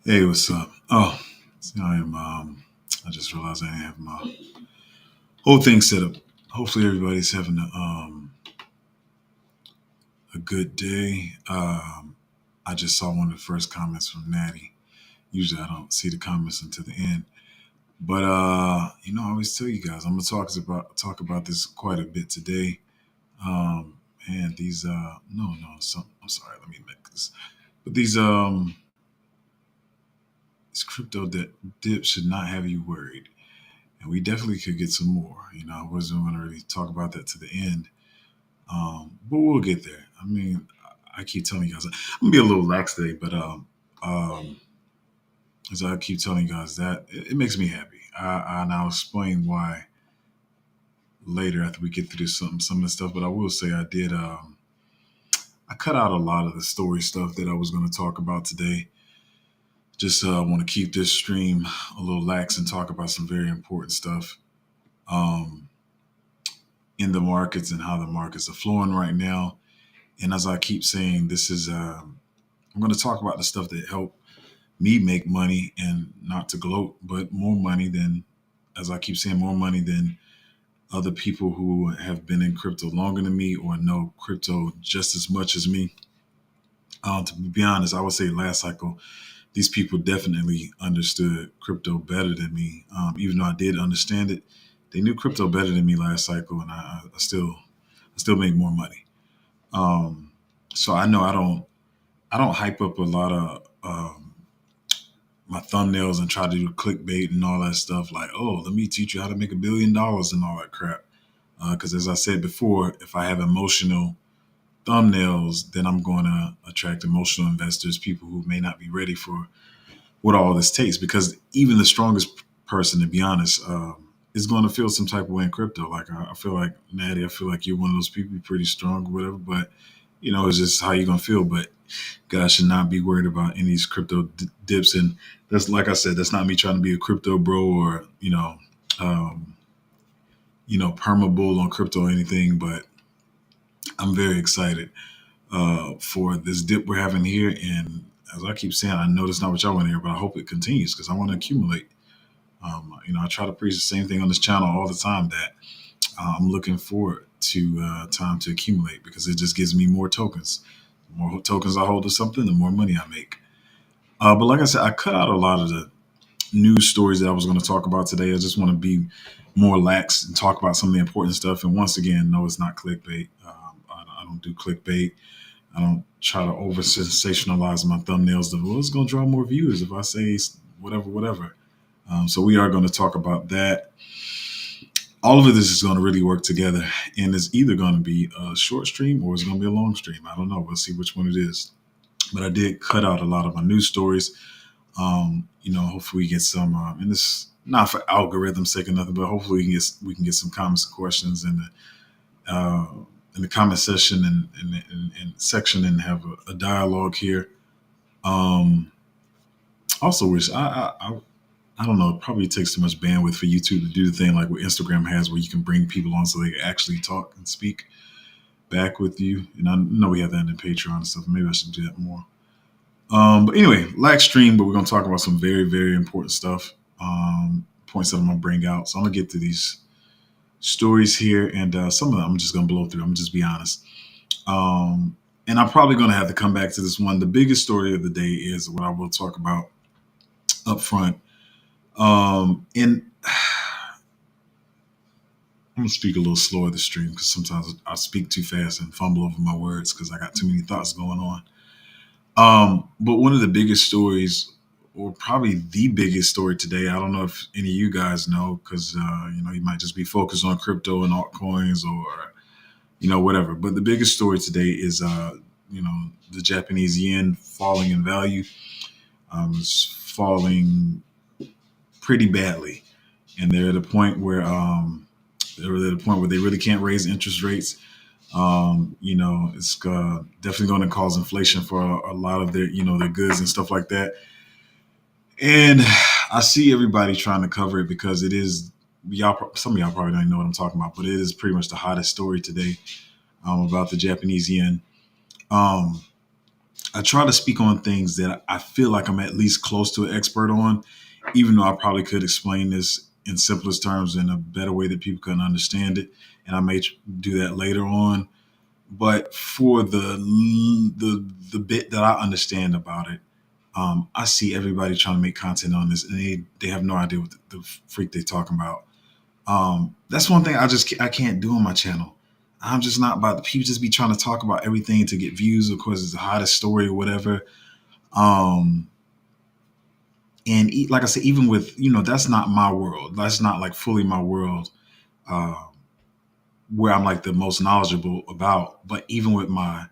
Hey, what's up? Oh, see, I am. I just realized I didn't have my whole thing set up. Hopefully, everybody's having a good day. I just saw one of the first comments from Natty. Usually, I don't see the comments until the end. But I always tell you guys, I'm gonna talk about this quite a bit today. And these no, I'm sorry. Let me make this. But these dips should not have you worried. And we definitely could get some more. I wasn't going to really talk about that to the end, but we'll get there. I mean, I keep telling you guys, I'm gonna be a little lax today, but um, as I keep telling you guys that it makes me happy. And I'll explain why later after we get through this some of the stuff. But I will say I did. I cut out a lot of the story stuff that I was going to talk about today. Just want to keep this stream a little lax and talk about some very important stuff. Um, in the markets and how the markets are flowing right now. And as I keep saying, I'm going to talk about the stuff that help me make money and not to gloat, but more money than, as I keep saying, more money than other people who have been in crypto longer than me or know crypto just as much as me. To be honest, I would say last cycle, these people definitely understood crypto better than me. Even though I did understand it, they knew crypto better than me last cycle, and I still make more money. So I know I don't hype up a lot of my thumbnails and try to do clickbait and all that stuff. Like, oh, let me teach you how to make $1 billion and all that crap. Because as I said before, if I have emotional thumbnails, then I'm going to attract emotional investors, people who may not be ready for what all this takes. Because even the strongest person, to be honest, is going to feel some type of way in crypto. Like I feel like Natty, I feel like you're one of those people, you're pretty strong or whatever. But it's just how you're gonna feel. But guys should not be worried about any of these crypto dips. And that's like I said, that's not me trying to be a crypto bro or um, perma bull on crypto or anything. But I'm very excited for this dip we're having here. And as I keep saying, I know that's not what y'all want to hear, but I hope it continues because I want to accumulate. I try to preach the same thing on this channel all the time that I'm looking forward to time to accumulate because it just gives me more tokens. The more tokens I hold of something, the more money I make. But like I said, I cut out a lot of the news stories that I was going to talk about today. I just want to be more lax and talk about some of the important stuff. And once again, no, it's not clickbait. I don't do clickbait. I don't try to over sensationalize my thumbnails. Well, it's going to draw more views if I say whatever, whatever. So we are going to talk about that. All of this is going to really work together, and it's either going to be a short stream or it's going to be a long stream. I don't know. We'll see which one it is. But I did cut out a lot of my news stories. Hopefully we get some, and it's not for algorithm's sake or nothing, but hopefully we can get some comments and questions in the comment section and section and have a dialogue here. Um, Also, wish I don't know. It probably takes too much bandwidth for YouTube to do the thing like what Instagram has, where you can bring people on so they can actually talk and speak back with you. And I know we have that in Patreon and stuff. Maybe I should do that more. But anyway, lax stream, but we're gonna talk about some very, very important stuff. Points that I'm gonna bring out. So I'm gonna get to these stories here, and some of them I'm just gonna blow through. I'm gonna just be honest. And I'm probably gonna have to come back to this one. The biggest story of the day is what I will talk about up front. And I'm gonna speak a little slower this stream because sometimes I speak too fast and fumble over my words because I got too many thoughts going on. But one of the biggest stories, or probably the biggest story today, I don't know if any of you guys know because you might just be focused on crypto and altcoins or whatever. But the biggest story today is the Japanese yen falling in value. It's falling pretty badly, and they're at a point where they really can't raise interest rates. It's definitely going to cause inflation for a lot of their goods and stuff like that. And I see everybody trying to cover it because it is y'all. Some of y'all probably don't know what I'm talking about, but it is pretty much the hottest story today about the Japanese yen. Um, I try to speak on things that I feel like I'm at least close to an expert on, even though I probably could explain this in simplest terms in a better way that people can understand it. And I may do that later on. But for the bit that I understand about it, I see everybody trying to make content on this, and they have no idea what the freak they're talking about. That's one thing I can't do on my channel. I'm just not about the people just be trying to talk about everything to get views. Of course, it's the hottest story or whatever. Um, and like I said, even with that's not my world. That's not like fully my world. Uh, where I'm like the most knowledgeable about. But even with my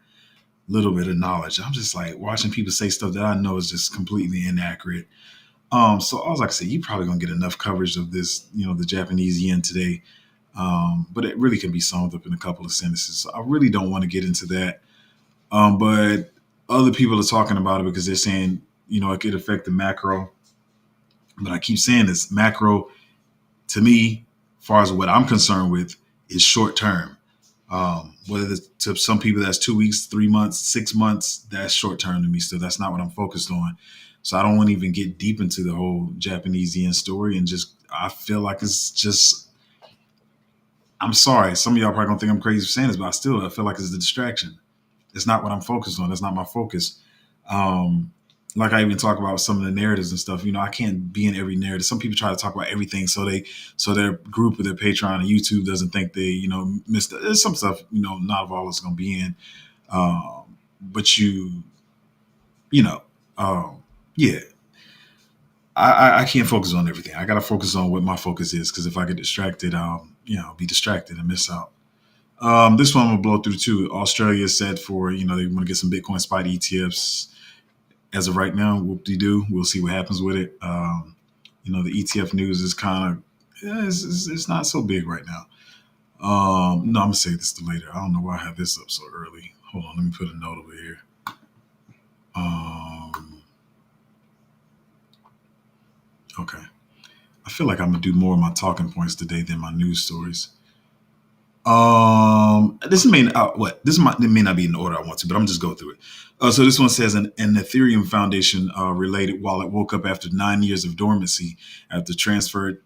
little bit of knowledge, I'm just like watching people say stuff that I know is just completely inaccurate. So I was like I said, you probably gonna get enough coverage of this, the Japanese yen today. But it really can be summed up in a couple of sentences. So I really don't want to get into that. But other people are talking about it because they're saying, it could affect the macro. But I keep saying this macro to me, as far as what I'm concerned with, is short term. Whether it's, to some people that's 2 weeks, 3 months, 6 months, that's short term to me. Still, that's not what I'm focused on. So I don't want to even get deep into the whole Japanese yen story. And just I feel like it's just. I'm sorry, some of y'all probably gonna think I'm crazy for saying this, but I feel like it's a distraction. It's not what I'm focused on. It's not my focus. Um, like I even talk about some of the narratives and stuff. I can't be in every narrative. Some people try to talk about everything, so their group or their Patreon and YouTube doesn't think they missed. There's some stuff not of all it's going to be in, but you know yeah. I can't focus on everything. I got to focus on what my focus is because if I get distracted, I'll be distracted and miss out. This one I'm gonna blow through too. Australia said for they want to get some Bitcoin spot ETFs. As of right now, whoop de doo. We'll see what happens with it. The ETF news is kind of it's not so big right now. No, I'm gonna say this to later. I don't know why I have this up so early. Hold on, let me put a note over here. Okay. I feel like I'm gonna do more of my talking points today than my news stories. This may not, what this might it may not be in the order I want to, but I'm just go through it. So this one says an Ethereum Foundation related wallet woke up after 9 years of dormancy after transferred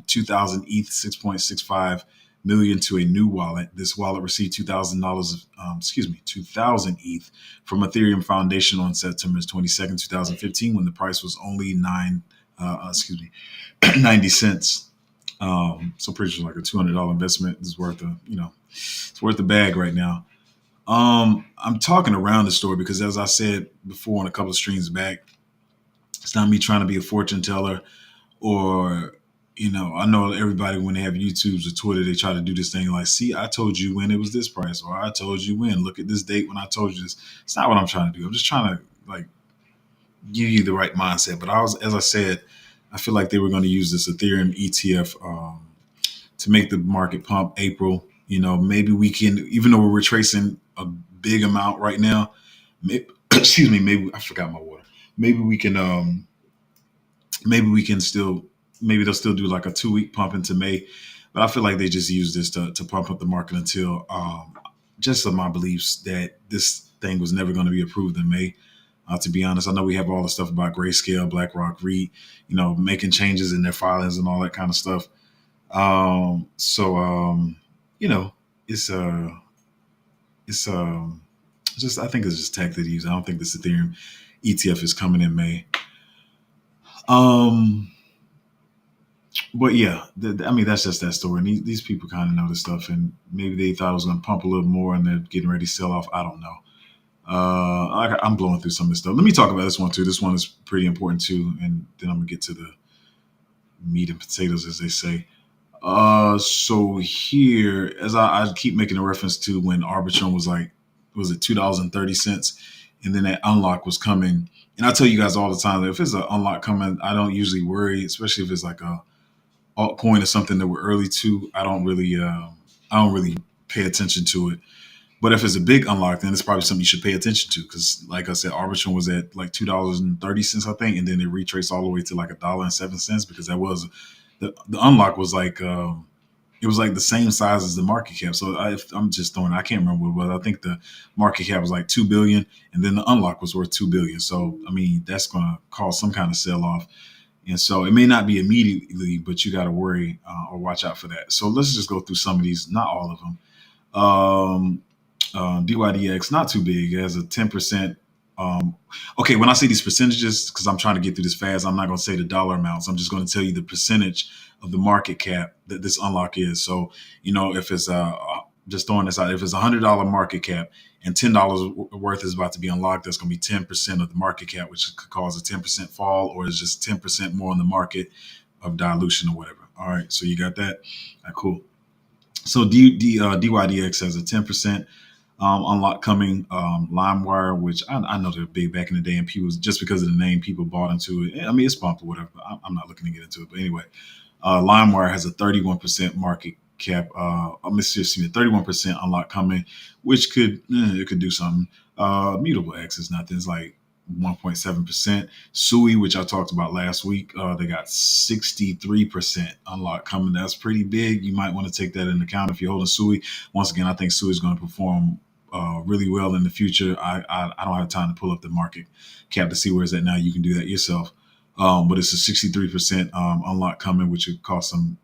2,000 ETH 6.65 million to a new wallet. This wallet received $2,000, 2,000 ETH from Ethereum Foundation on September 22nd, 2015, when the price was only 90 cents. So pretty sure like a $200 investment is worth it's worth a bag right now. I'm talking around the story because as I said before on a couple of streams back, it's not me trying to be a fortune teller or, I know everybody when they have YouTubes or Twitter, they try to do this thing like, see, I told you when it was this price, or I told you when, look at this date when I told you this. It's not what I'm trying to do. I'm just trying to like give you the right mindset. But as I said, I feel like they were going to use this Ethereum ETF to make the market pump April. Maybe we can, even though we're retracing a big amount right now, excuse me, maybe I forgot my water. Maybe we can, maybe we can still, maybe they'll still do like a 2 week pump into May. But I feel like they just use this to pump up the market until just of my beliefs that this thing was never going to be approved in May. To be honest, I know we have all the stuff about Grayscale, BlackRock, REIT, making changes in their filings and all that kind of stuff. So it's it's just I think it's just tech that they use. I don't think this Ethereum ETF is coming in May. But yeah, I mean that's just that story. And these people kind of know this stuff, and maybe they thought it was going to pump a little more, and they're getting ready to sell off. I don't know. I'm blowing through some of this stuff. Let me talk about this one too. This one is pretty important too, and then I'm gonna get to the meat and potatoes, as they say. So here, as I keep making a reference to when Arbitrum was it $2.30, and then that unlock was coming. And I tell you guys all the time that if it's an unlock coming, I don't usually worry, especially if it's like a altcoin or something that we're early to. I don't really pay attention to it. But if it's a big unlock, then it's probably something you should pay attention to because, like I said, Arbitrum was at like $2.30, I think, and then it retraced all the way to like $1.07 because that was the unlock was like It was like the same size as the market cap. So if I'm just throwing, I can't remember what it was. I think the market cap was like 2 billion, and then the unlock was worth 2 billion. So I mean, that's going to cause some kind of sell off, and so it may not be immediately, but you got to worry or watch out for that. So let's just go through some of these, not all of them. Um, DYDX, not too big. It has a 10%. Um, okay, when I say these percentages, because I'm trying to get through this fast, I'm not going to say the dollar amounts. I'm just going to tell you the percentage of the market cap that this unlock is. So, if it's just throwing this out, if it's $100 market cap and $10 worth is about to be unlocked, that's going to be 10% of the market cap, which could cause a 10% fall, or it's just 10% more in the market of dilution or whatever. All right, so you got that. All right, cool. So DYDX has a 10% unlock coming. LimeWire, which I know they're big back in the day, and people, just because of the name, people bought into it. I mean, it's pumped or whatever. But I'm not looking to get into it. But anyway, LimeWire has a 31% market cap. Let me see, 31% unlock coming, which it could do something. Mutable X is nothing. It's like 1.7%. Sui, which I talked about last week, they got 63% unlock coming. That's pretty big. You might want to take that into account if you're holding Sui. Once again, I think Sui is going to perform really well in the future. I don't have time to pull up the market cap to see where it's at now. You can do that yourself. But it's a 63% unlock coming, which would cause some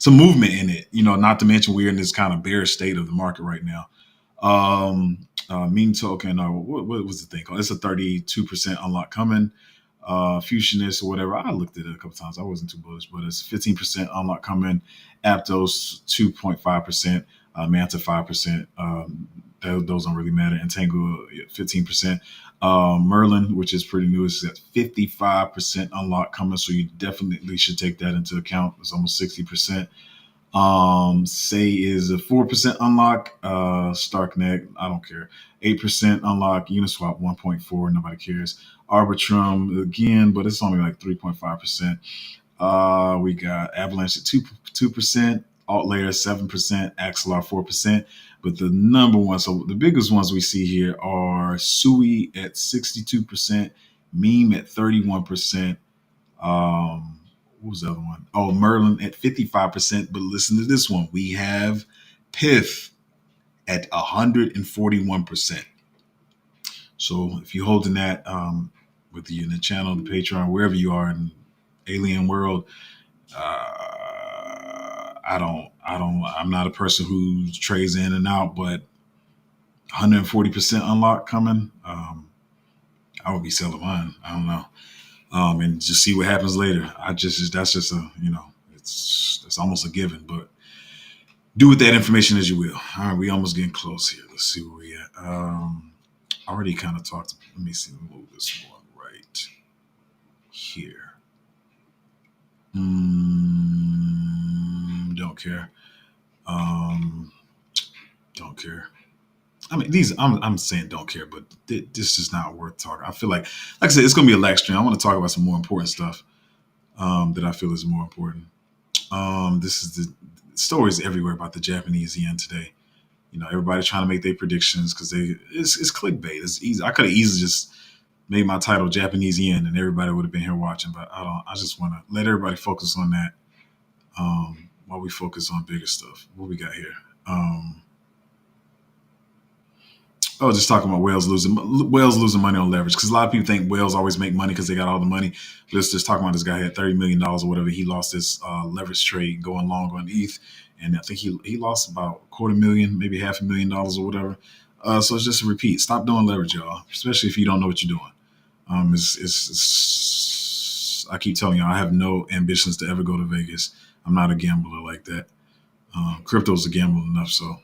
movement in it. Not to mention we're in this kind of bear state of the market right now. Meme token, what was the thing called? It's a 32% unlock coming. Fusionist or whatever. I looked at it a couple times. I wasn't too bullish, but it's 15% unlock coming. Aptos 2.5%. Manta 5%. Those don't really matter. Entangle 15%. Merlin, which is pretty new, is at 55% unlock coming. So you definitely should take that into account. It's almost 60%. Say is a 4% unlock. Starknet, I don't care. 8% unlock. Uniswap 1.4, nobody cares. Arbitrum again, but it's only like 3.5%. We got Avalanche at 2%, Altlayer 7%, Axelar 4%. But the number one, so the biggest ones we see here are Sui at 62%, Meme at 31%. What was the other one? Oh, Merlin at 55%. But listen to this one. We have Pith at 141%. So if you're holding that, whether you're in the channel, the Patreon, wherever you are in alien world, I'm not a person who trades in and out, but 140% unlock coming. I would be selling mine. I don't know. And just see what happens later. That's just it's almost a given, but do with that information as you will. All right, we almost getting close here. Let's see where we at. I already kind of talked. Let me see. Move this one right here. Don't care. Don't care. I mean, I'm saying don't care, but this is not worth talking. I feel like I said, it's going to be a lag stream. I want to talk about some more important stuff that I feel is more important. This is the stories everywhere about the Japanese yen today. Everybody trying to make their predictions because it's clickbait. It's easy. I could have easily just made my title Japanese yen and everybody would have been here watching, but I don't. I just want to let everybody focus on that while we focus on bigger stuff. What we got here? Just talking about whales losing money on leverage, because a lot of people think whales always make money because they got all the money. Let's just talk about this guy had $30 million or whatever. He lost his leverage trade going long on ETH, and I think he lost about $250,000, maybe $500,000 or whatever. So it's just a repeat. Stop doing leverage, y'all, especially if you don't know what you're doing. I keep telling y'all, I have no ambitions to ever go to Vegas. I'm not a gambler like that. Crypto's a gamble enough, so.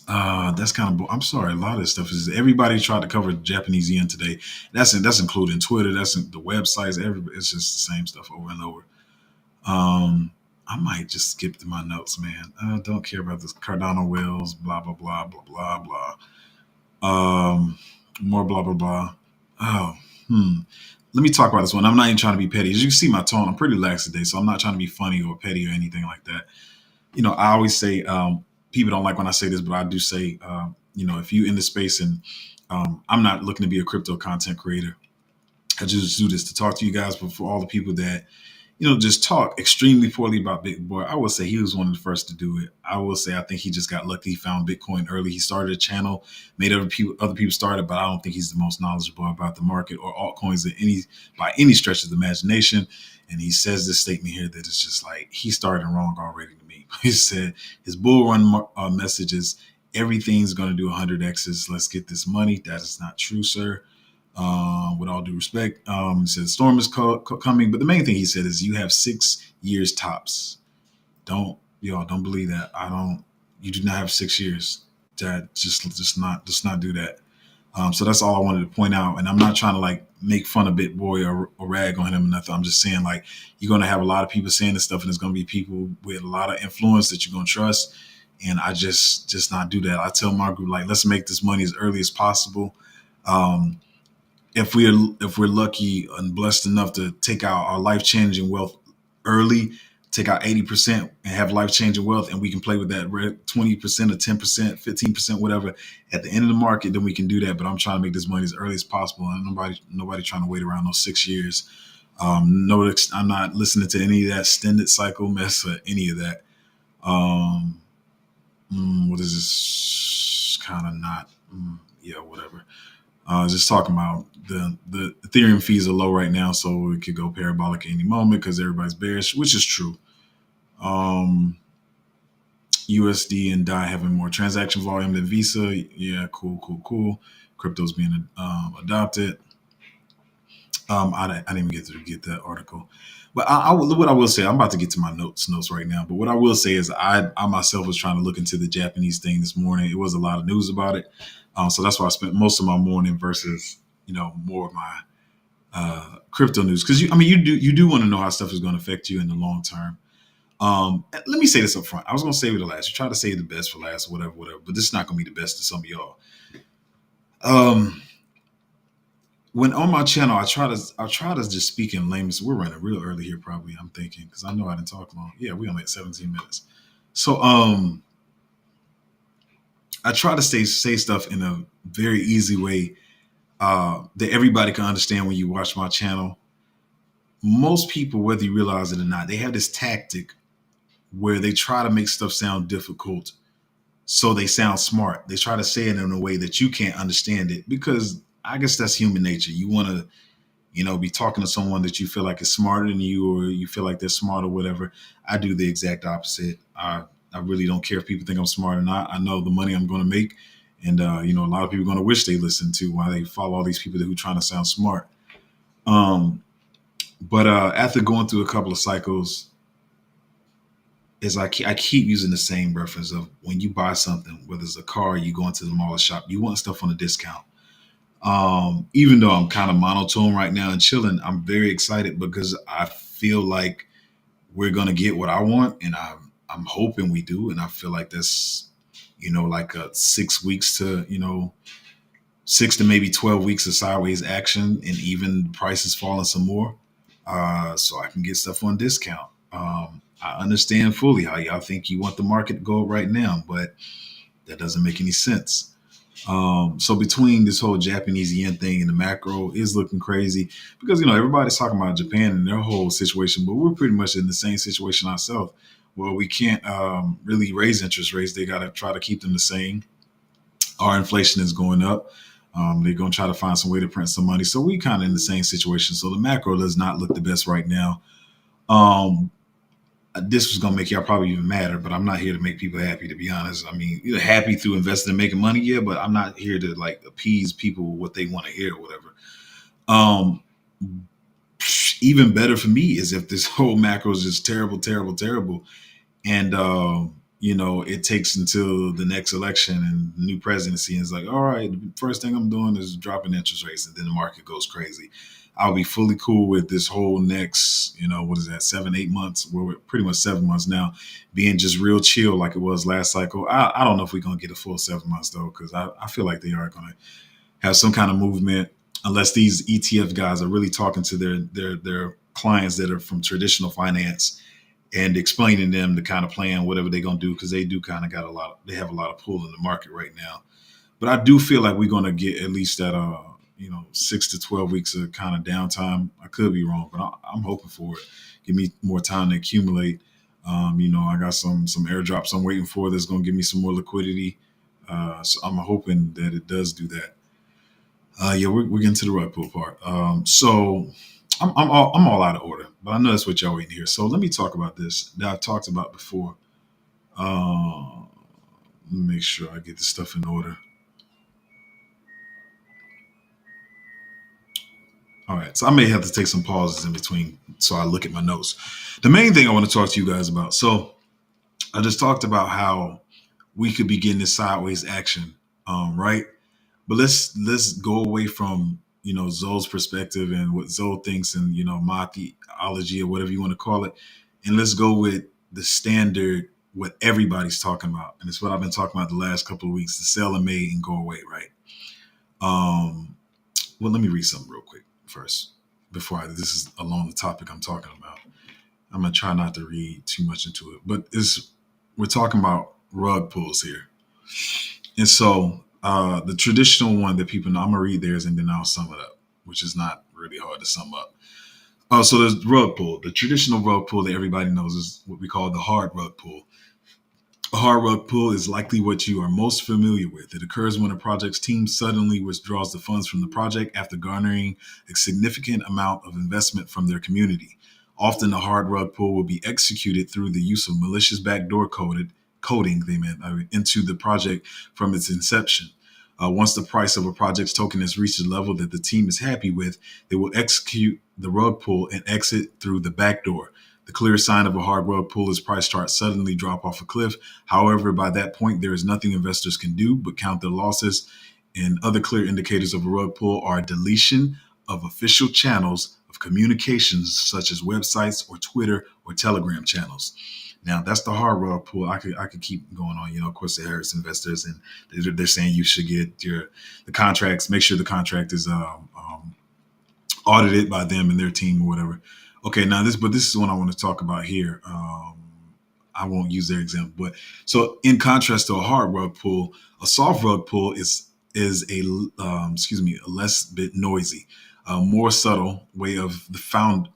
That's kind of. I'm sorry. A lot of this stuff is everybody tried to cover Japanese yen today. That's including Twitter. That's in the websites. It's just the same stuff over and over. I might just skip to my notes, man. I don't care about this Cardano whales. Blah blah blah blah blah blah. More blah blah blah. Oh, Let me talk about this one. I'm not even trying to be petty. As you can see my tone, I'm pretty lax today, so I'm not trying to be funny or petty or anything like that. I always say. People don't like when I say this, but I do say, if you in the space and I'm not looking to be a crypto content creator. I just do this to talk to you guys, but for all the people that, just talk extremely poorly about Bitcoin. Boy, I would say he was one of the first to do it. I will say I think he just got lucky. He found Bitcoin early. He started a channel, made other people started, but I don't think he's the most knowledgeable about the market or altcoins by any stretch of the imagination. And he says this statement here that it's just like he started wrong already to me. He said his bull run message is everything's going to do 100x's. Let's get this money. That is not true, sir. With all due respect, he said storm is coming, but the main thing he said is you have 6 years tops. Don't believe that. I don't. You do not have 6 years. That just not do that. So that's all I wanted to point out. And I'm not trying to like make fun of Bit Boy or rag on him or nothing. I'm just saying like you're gonna have a lot of people saying this stuff, and there's gonna be people with a lot of influence that you're gonna trust. And I just not do that. I tell my group like let's make this money as early as possible. Um, if we're lucky and blessed enough to take out our life changing wealth early, take out 80% and have life changing wealth, and we can play with that 20% or 10%, 15%, whatever at the end of the market, then we can do that. But I'm trying to make this money as early as possible, and nobody trying to wait around those 6 years. No, I'm not listening to any of that extended cycle mess or any of that. Um, what is this? Kind of not. Yeah, whatever. Just talking about the Ethereum fees are low right now, so it could go parabolic at any moment because everybody's bearish, which is true. USD and DAI having more transaction volume than Visa. Yeah, cool. Crypto's being adopted. I didn't even get to get that article, but what I will say, I'm about to get to my notes right now. But what I will say is, I myself was trying to look into the Japanese thing this morning. It was a lot of news about it, so that's why I spent most of my morning versus more of my crypto news because you do want to know how stuff is going to affect you in the long term. Let me say this up front. I was going to save it the last. You try to save the best for last, whatever. But this is not going to be the best to some of y'all. When on my channel, I try to just speak in layman's. We're running real early here, probably. I'm thinking because I know I didn't talk long. Yeah, we only at 17 minutes. So I try to say stuff in a very easy way that everybody can understand when you watch my channel. Most people, whether you realize it or not, they have this tactic where they try to make stuff sound difficult so they sound smart. They try to say it in a way that you can't understand it because I guess that's human nature. You want to, be talking to someone that you feel like is smarter than you or you feel like they're smart or whatever. I do the exact opposite. I really don't care if people think I'm smart or not. I know the money I'm going to make. And, a lot of people are going to wish they listened to why they follow all these people who are trying to sound smart. But after going through a couple of cycles, is I keep using the same reference of when you buy something, whether it's a car, you go into the mall or shop, you want stuff on a discount. Even though I'm kind of monotone right now and chilling, I'm very excited because I feel like we're gonna get what I want, and I'm hoping we do, and I feel like that's like a 6 weeks to 6 to maybe 12 weeks of sideways action, and even prices falling some more, so I can get stuff on discount. I understand fully how y'all think you want the market to go right now, but that doesn't make any sense. So between this whole Japanese yen thing and the macro is looking crazy because everybody's talking about Japan and their whole situation, but we're pretty much in the same situation ourselves where we can't really raise interest rates. They got to try to keep them the same. Our inflation is going up. They're going to try to find some way to print some money. So we kind of in the same situation. So the macro does not look the best right now. This was gonna make y'all probably even madder, but I'm not here to make people happy, to be honest. I mean, you're happy through investing and making money, yeah, but I'm not here to like appease people what they want to hear or whatever. Um, Even better for me is if this whole macro is just terrible, terrible, terrible, and it takes until the next election and new presidency, and it's like, all right, the first thing I'm doing is dropping interest rates, and then the market goes crazy. I'll be fully cool with this whole next, what is that, 7, 8 months? We're pretty much 7 months now, being just real chill like it was last cycle. I don't know if we're gonna get a full 7 months though, because I feel like they are gonna have some kind of movement unless these ETF guys are really talking to their clients that are from traditional finance and explaining them the kind of plan, whatever they're gonna do, because they do kind of they have a lot of pull in the market right now. But I do feel like we're gonna get at least that 6 to 12 weeks of kind of downtime. I could be wrong, but I'm hoping for it. Give me more time to accumulate. I got some airdrops I'm waiting for that's going to give me some more liquidity. So I'm hoping that it does do that. Yeah, we're getting to the rug pull part. So I'm all out of order, but I know that's what y'all waiting to hear. So let me talk about this that I've talked about before. Uh, Let me make sure I get this stuff in order. All right, so I may have to take some pauses in between so I look at my notes. The main thing I want to talk to you guys about. So I just talked about how we could be getting this sideways action, right? But let's go away from Zoe's perspective and what Zoe thinks and my theology or whatever you want to call it, and let's go with the standard what everybody's talking about, and it's what I've been talking about the last couple of weeks: to sell in May and go away, right? Um, well, let me read something real quick first before this is along the topic I'm talking about. I'm gonna try not to read too much into it, but we're talking about rug pulls here. And so the traditional one that people know, I'm gonna read theirs and then I'll sum it up, which is not really hard to sum up. So there's rug pull. The traditional rug pull that everybody knows is what we call the hard rug pull. A hard rug pull is likely what you are most familiar with. It occurs when a project's team suddenly withdraws the funds from the project after garnering a significant amount of investment from their community. Often, a hard rug pull will be executed through the use of malicious backdoor coding into the project from its inception. Once the price of a project's token has reached a level that the team is happy with, they will execute the rug pull and exit through the back door. The clear sign of a hard rug pull is price charts suddenly drop off a cliff. However, by that point, there is nothing investors can do but count their losses. And other clear indicators of a rug pull are deletion of official channels of communications, such as websites or Twitter or Telegram channels. Now, that's the hard rug pull. I could keep going on. Of course, it hurts investors, and they're saying you should get the contracts. Make sure the contract is audited by them and their team or whatever. Okay, now this is what I want to talk about here. I won't use their example, but so in contrast to a hard rug pull, a soft rug pull is a less bit noisy, more subtle way of the found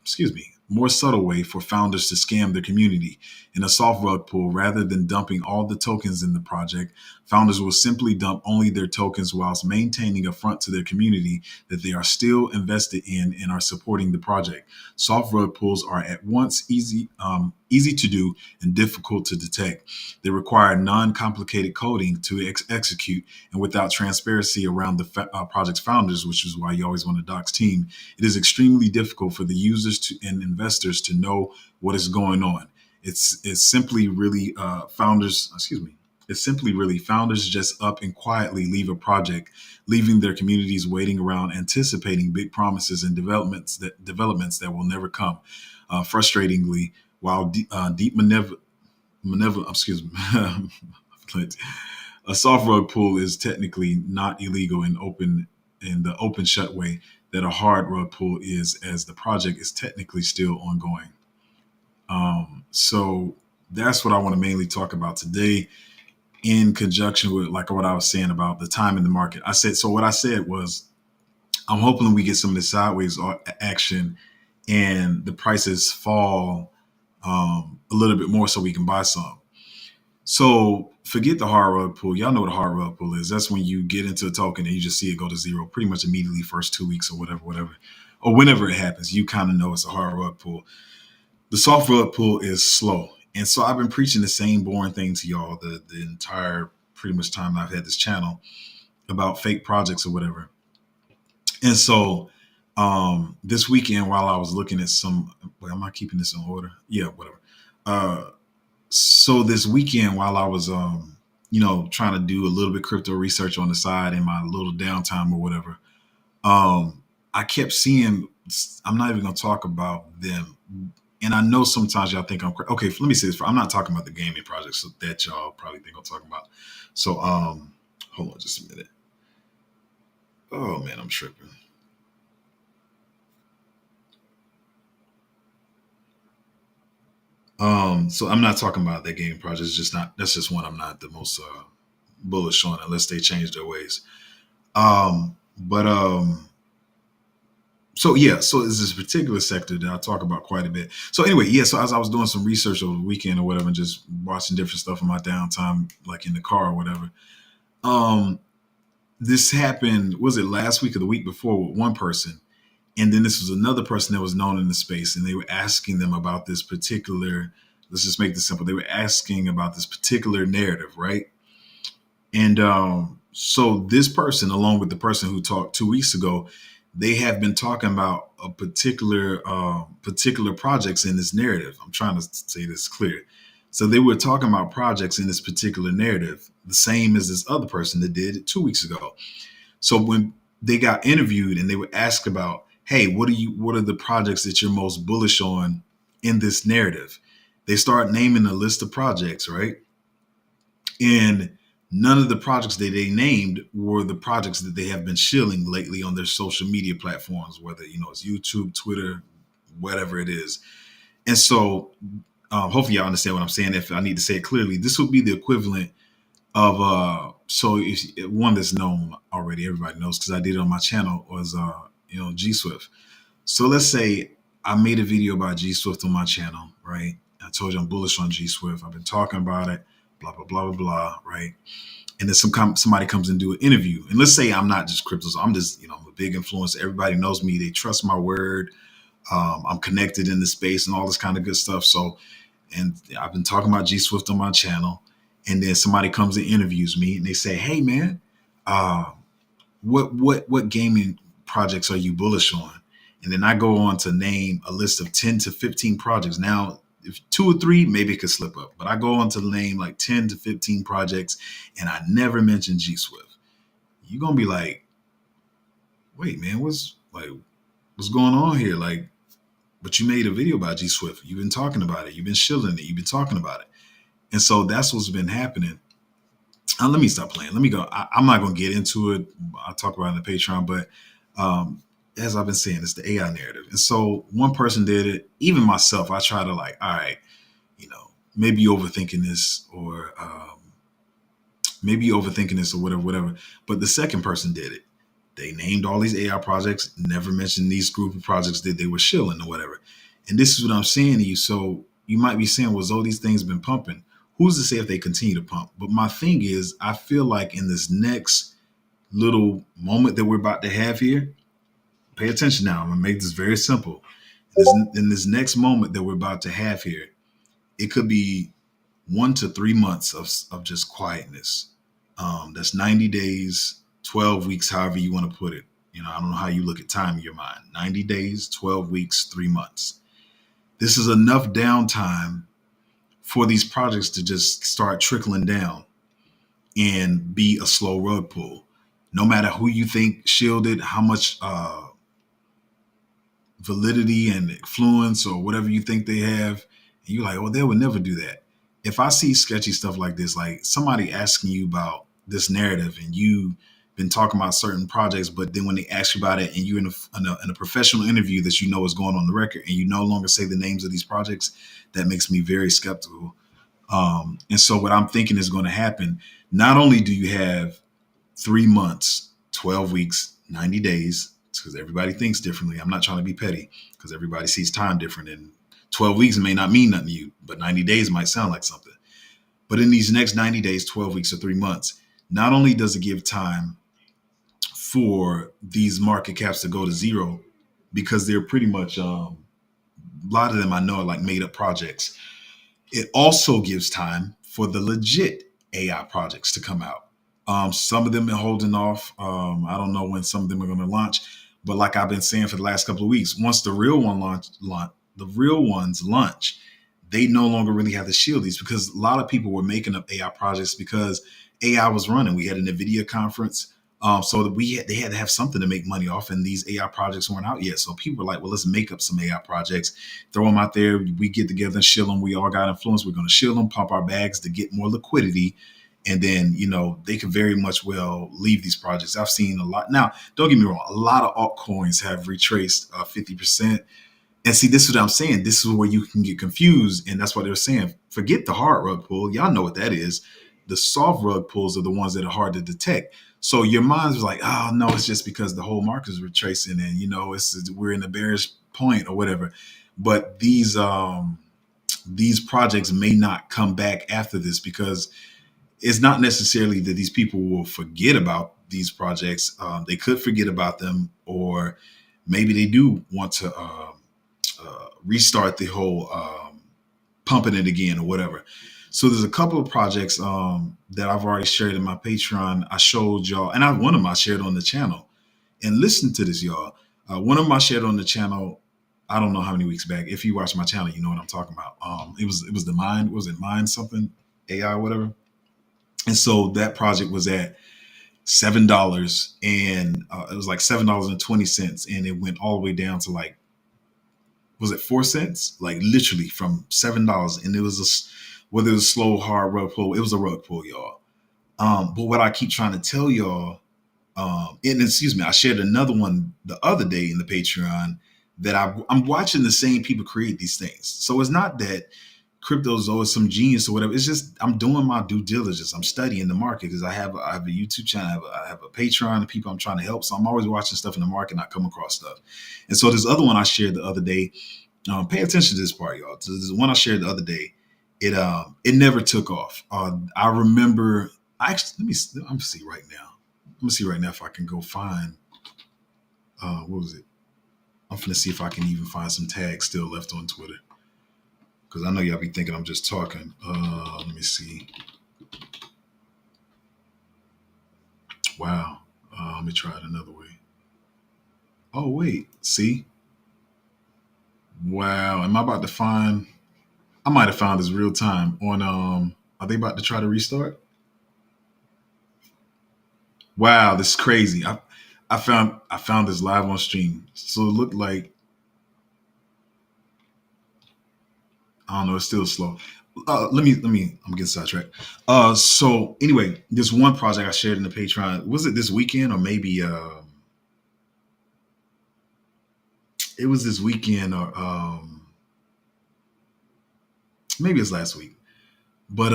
more subtle way for founders to scam their community. In a soft rug pull, rather than dumping all the tokens in the project, founders will simply dump only their tokens whilst maintaining a front to their community that they are still invested in and are supporting the project. Soft rug pulls are at once easy to do and difficult to detect. They require non-complicated coding to execute, and without transparency around the project's founders, which is why you always want to dox team, it is extremely difficult for the users and investors to know what is going on. It's simply really founders. Excuse me. It's simply really founders just up and quietly leave a project, leaving their communities waiting around, anticipating big promises and developments that will never come. Frustratingly, while deep excuse me, a soft rug pull is technically not illegal in the open shut way that a hard rug pull is, as the project is technically still ongoing. So that's what I want to mainly talk about today, in conjunction with like what I was saying about the time in the market. What I said was, I'm hoping we get some of the sideways action and the prices fall a little bit more so we can buy some. So forget the hard rug pull. Y'all know what a hard rug pull is. That's when you get into a token and you just see it go to zero pretty much immediately, first 2 weeks or whatever, or whenever it happens. You kind of know it's a hard rug pull. The soft rug pull is slow. And so I've been preaching the same boring thing to y'all the entire pretty much time I've had this channel about fake projects or whatever. And so this weekend, while I was looking at am I keeping this in order? Yeah, whatever. So this weekend, while I was trying to do a little bit crypto research on the side in my little downtime or whatever, I kept seeing. I'm not even gonna talk about them. And I know sometimes y'all think I'm crazy. Okay, let me say this. I'm not talking about the gaming projects that y'all probably think I'm talking about. So hold on just a minute. Oh man, I'm tripping. So I'm not talking about that gaming project. It's just not. That's just one I'm not the most bullish on, unless they change their ways. But So yeah, so it's this particular sector that I talk about quite a bit. So anyway, yeah, so as I was doing some research over the weekend or whatever, and just watching different stuff in my downtime, like in the car or whatever, um, this happened, was it last week or the week before, with one person. And then this was another person that was known in the space, and they were asking them about this particular, let's just make this simple. They were asking about this particular narrative, right? And so this person, along with the person who talked 2 weeks ago, they have been talking about a particular projects in this narrative. I'm trying to say this clear. So they were talking about projects in this particular narrative, the same as this other person that did it 2 weeks ago. So when they got interviewed and they were asked about, hey, what are the projects that you're most bullish on in this narrative? They start naming a list of projects, right? And none of the projects that they named were the projects that they have been shilling lately on their social media platforms, whether it's YouTube, Twitter, whatever it is. And so, hopefully, y'all understand what I'm saying. If I need to say it clearly, this would be the equivalent of so if one that's known already, everybody knows because I did it on my channel, was G Swift. So let's say I made a video about G Swift on my channel, right? I told you I'm bullish on G Swift. I've been talking about it, blah blah blah blah blah, right? And then somebody comes and do an interview, and let's say I'm not just cryptos, I'm just I'm a big influencer. Everybody knows me, they trust my word. I'm connected in the space and all this kind of good stuff. So, and I've been talking about G Swift on my channel, and then somebody comes and interviews me, and they say, "Hey, man, uh, what gaming projects are you bullish on?" And then I go on to name a list of 10 to 15 projects. Now, if two or three, maybe it could slip up, but I go on to name like 10 to 15 projects, and I never mention G Swift. You're gonna be like, "Wait, man, what's going on here?" Like, but you made a video about G Swift. You've been talking about it. You've been shilling it. You've been talking about it. And so that's what's been happening. Let me stop playing. Let me go. I'm not going to get into it. I'll talk about it in the Patreon. But as I've been saying, it's the AI narrative. And so one person did it. Even myself, I try to like, all right, maybe you're overthinking this, or maybe you're overthinking this, or whatever, whatever. But the second person did it. They named all these AI projects, never mentioned these group of projects that they were shilling or whatever. And this is what I'm saying to you. So you might be saying, well, all these things been pumping. Who's to say if they continue to pump? But my thing is, I feel like in this next little moment that we're about to have here, pay attention now. I'm going to make this very simple. In this next moment that we're about to have here, it could be 1 to 3 months of just quietness. That's 90 days, 12 weeks, however you want to put it. I don't know how you look at time in your mind. 90 days, 12 weeks, 3 months. This is enough downtime for these projects to just start trickling down and be a slow rug pull. No matter who you think shielded, how much validity and influence or whatever you think they have, and you're like, oh, they would never do that. If I see sketchy stuff like this, like somebody asking you about this narrative and you've been talking about certain projects, but then when they ask you about it and you're in a professional interview that you know is going on the record and you no longer say the names of these projects, that makes me very skeptical. And so what I'm thinking is going to happen, not only do you have 3 months, 12 weeks, 90 days, because everybody thinks differently. I'm not trying to be petty because everybody sees time different, and 12 weeks may not mean nothing to you, but 90 days might sound like something. But in these next 90 days, 12 weeks or 3 months, not only does it give time for these market caps to go to zero, because they're pretty much, a lot of them I know are like made up projects. It also gives time for the legit AI projects to come out. Some of them been holding off. I don't know when some of them are going to launch, but like I've been saying for the last couple of weeks, once the real ones launch, they no longer really have to shield these, because a lot of people were making up AI projects because AI was running. We had an NVIDIA conference. So that they had to have something to make money off, and these AI projects weren't out yet. So people were like, well, let's make up some AI projects, throw them out there. We get together and shill them. We all got influence. We're going to shill them, pump our bags to get more liquidity. And then, they could very much well leave these projects. I've seen a lot. Now, don't get me wrong. A lot of altcoins have retraced 50%. And see, this is what I'm saying. This is where you can get confused. And that's what they're saying. Forget the hard rug pull. Y'all know what that is. the soft rug pulls are the ones that are hard to detect. So your mind's like, oh no, it's just because the whole market is retracing, and we're in a bearish point or whatever. But these projects may not come back after this, because it's not necessarily that these people will forget about these projects. They could forget about them, or maybe they do want to restart the whole pumping it again or whatever. So there's a couple of projects that I've already shared in my Patreon. I showed y'all, and one of them I shared on the channel. And listen to this, y'all. One of them I shared on the channel. I don't know how many weeks back. If you watch my channel, you know what I'm talking about. It was the Mind. Was it Mind something AI whatever? And so that project was at $7, and it was like $7.20, and it went all the way down to like, was it 4 cents? Like literally from $7, and it was whether it was slow, hard rug pull, it was a rug pull, y'all. But what I keep trying to tell y'all, and excuse me, I shared another one the other day in the Patreon that I'm watching the same people create these things. So it's not that crypto's always some genius or whatever. It's just I'm doing my due diligence. I'm studying the market, because I have a YouTube channel, I have a Patreon, the people I'm trying to help. So I'm always watching stuff in the market, and I come across stuff. And so this other one I shared the other day, pay attention to this part, y'all. So this one I shared the other day, it never took off. I remember, let me see right now. Let me see right now if I can go find, what was it? I'm finna see if I can even find some tags still left on Twitter, because I know y'all be thinking I'm just talking. Let me see. Wow. Let me try it another way. Oh, wait. See? Wow. Am I about to find? I might have found this real time on. Are they about to try to restart? Wow, this is crazy. I found this live on stream. So it looked like, I don't know. It's still slow. Let me. I'm getting sidetracked. So anyway, this one project I shared in the Patreon, was it this weekend, or maybe it was this weekend, or maybe it's last week. But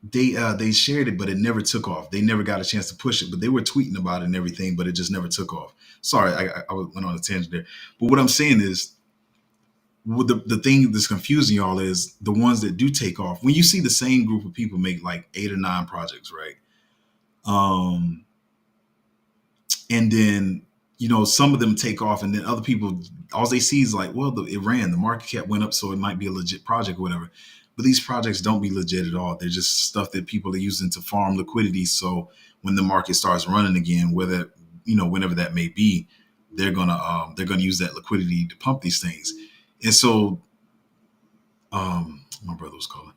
they shared it, but it never took off. They never got a chance to push it, but they were tweeting about it and everything, but it just never took off. Sorry, I went on a tangent there. But what I'm saying is, the thing that's confusing y'all is the ones that do take off. When you see the same group of people make like 8 or 9 projects, right? Um, and then some of them take off, and then other people, all they see is like, well, it ran, the market cap went up, so it might be a legit project or whatever. But these projects don't be legit at all. They're just stuff that people are using to farm liquidity, so when the market starts running again, whenever that may be, they're gonna use that liquidity to pump these things. And so my brother was calling.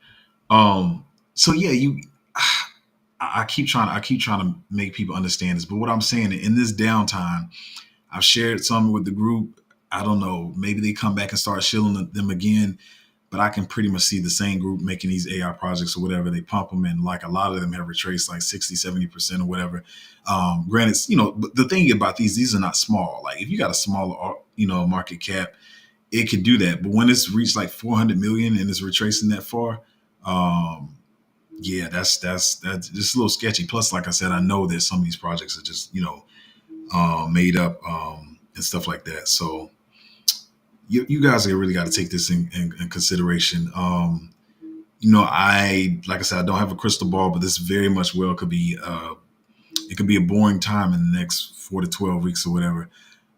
So yeah, I keep trying to make people understand this. But what I'm saying, in this downtime, I've shared some with the group. I don't know, maybe they come back and start shilling them again, but I can pretty much see the same group making these AI projects or whatever. They pump them, and like a lot of them have retraced like 60, 70% or whatever. Granted, but the thing about these are not small. Like if you got a smaller, market cap, it could do that. But when it's reached like 400 million and it's retracing that far, um, yeah, that's just a little sketchy. Plus, like I said, I know that some of these projects are just made up, and stuff like that. So you guys really got to take this in consideration. I like I said, I don't have a crystal ball, but this very much well could be it could be a boring time in the next 4 to 12 weeks or whatever.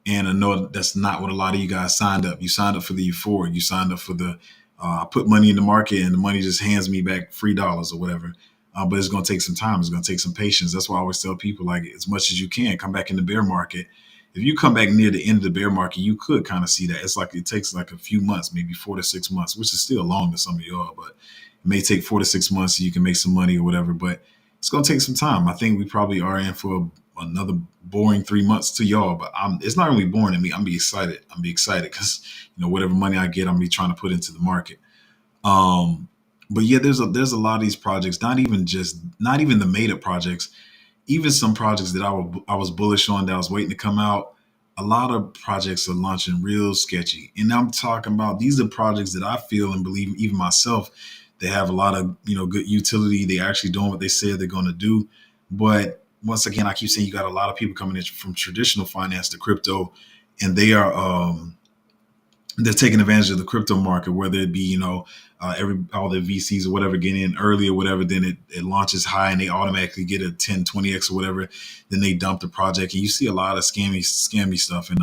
And I know that's not what a lot of you guys signed up. You signed up for the euphoria. You signed up for the I put money in the market, and the money just hands me back $3 or whatever. But it's going to take some time. It's going to take some patience. That's why I always tell people, like, as much as you can, come back in the bear market. If you come back near the end of the bear market, you could kind of see that. It's like it takes like a few months, maybe 4 to 6 months, which is still long to some of y'all, but it may take 4 to 6 months so you can make some money or whatever. But it's going to take some time. I think we probably are in for another boring 3 months to y'all, but it's not going to be boring to me. I'm be excited. Because whatever money I get, I'm be trying to put into the market. But yeah, there's a lot of these projects. Not even the made up projects. Even some projects that I was bullish on that I was waiting to come out. A lot of projects are launching real sketchy, and I'm talking about these are projects that I feel and believe, even myself, They have a lot of good utility. They're actually doing what they said they're going to do. But once again, I keep saying you got a lot of people coming in from traditional finance to crypto, and they're taking advantage of the crypto market, whether it be every all the VCs or whatever get in early or whatever, then it launches high and they automatically get a 10, 20x or whatever. Then they dump the project, and you see a lot of scammy stuff. And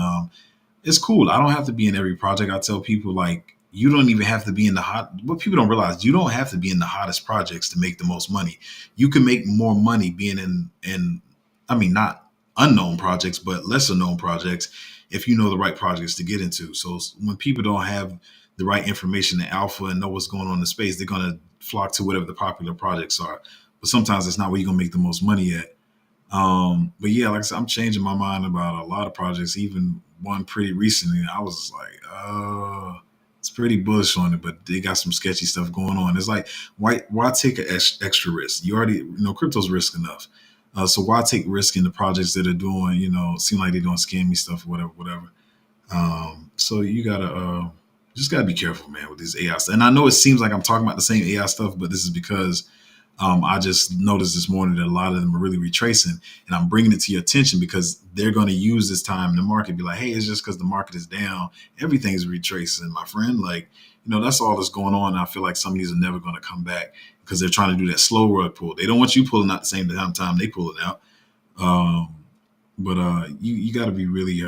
it's cool. I don't have to be in every project. I tell people, like, you don't even have to be in the hot. What people don't realize, you don't have to be in the hottest projects to make the most money. You can make more money being in I mean, not unknown projects, but lesser known projects if you know the right projects to get into. So when people don't have the right information and alpha and know what's going on in the space, they're going to flock to whatever the popular projects are. But sometimes it's not where you're going to make the most money at. But yeah, like I said, I'm changing my mind about a lot of projects. Even one pretty recently, I was just like, it's pretty bullish on it, but they got some sketchy stuff going on. It's like, why take an extra risk? You already, crypto's risk enough. So why take risk in the projects that are doing, seem like they're doing scammy stuff or whatever. So you gotta just gotta be careful, man, with this AI stuff. And I know it seems like I'm talking about the same AI stuff, but this is because I just noticed this morning that a lot of them are really retracing, and I'm bringing it to your attention because they're going to use this time in the market, be like, hey, it's just because the market is down, everything's retracing, my friend. Like, that's all that's going on. And I feel like some of these are never going to come back because they're trying to do that slow rug pull. They don't want you pulling out the same time they pull it out. But you got to be really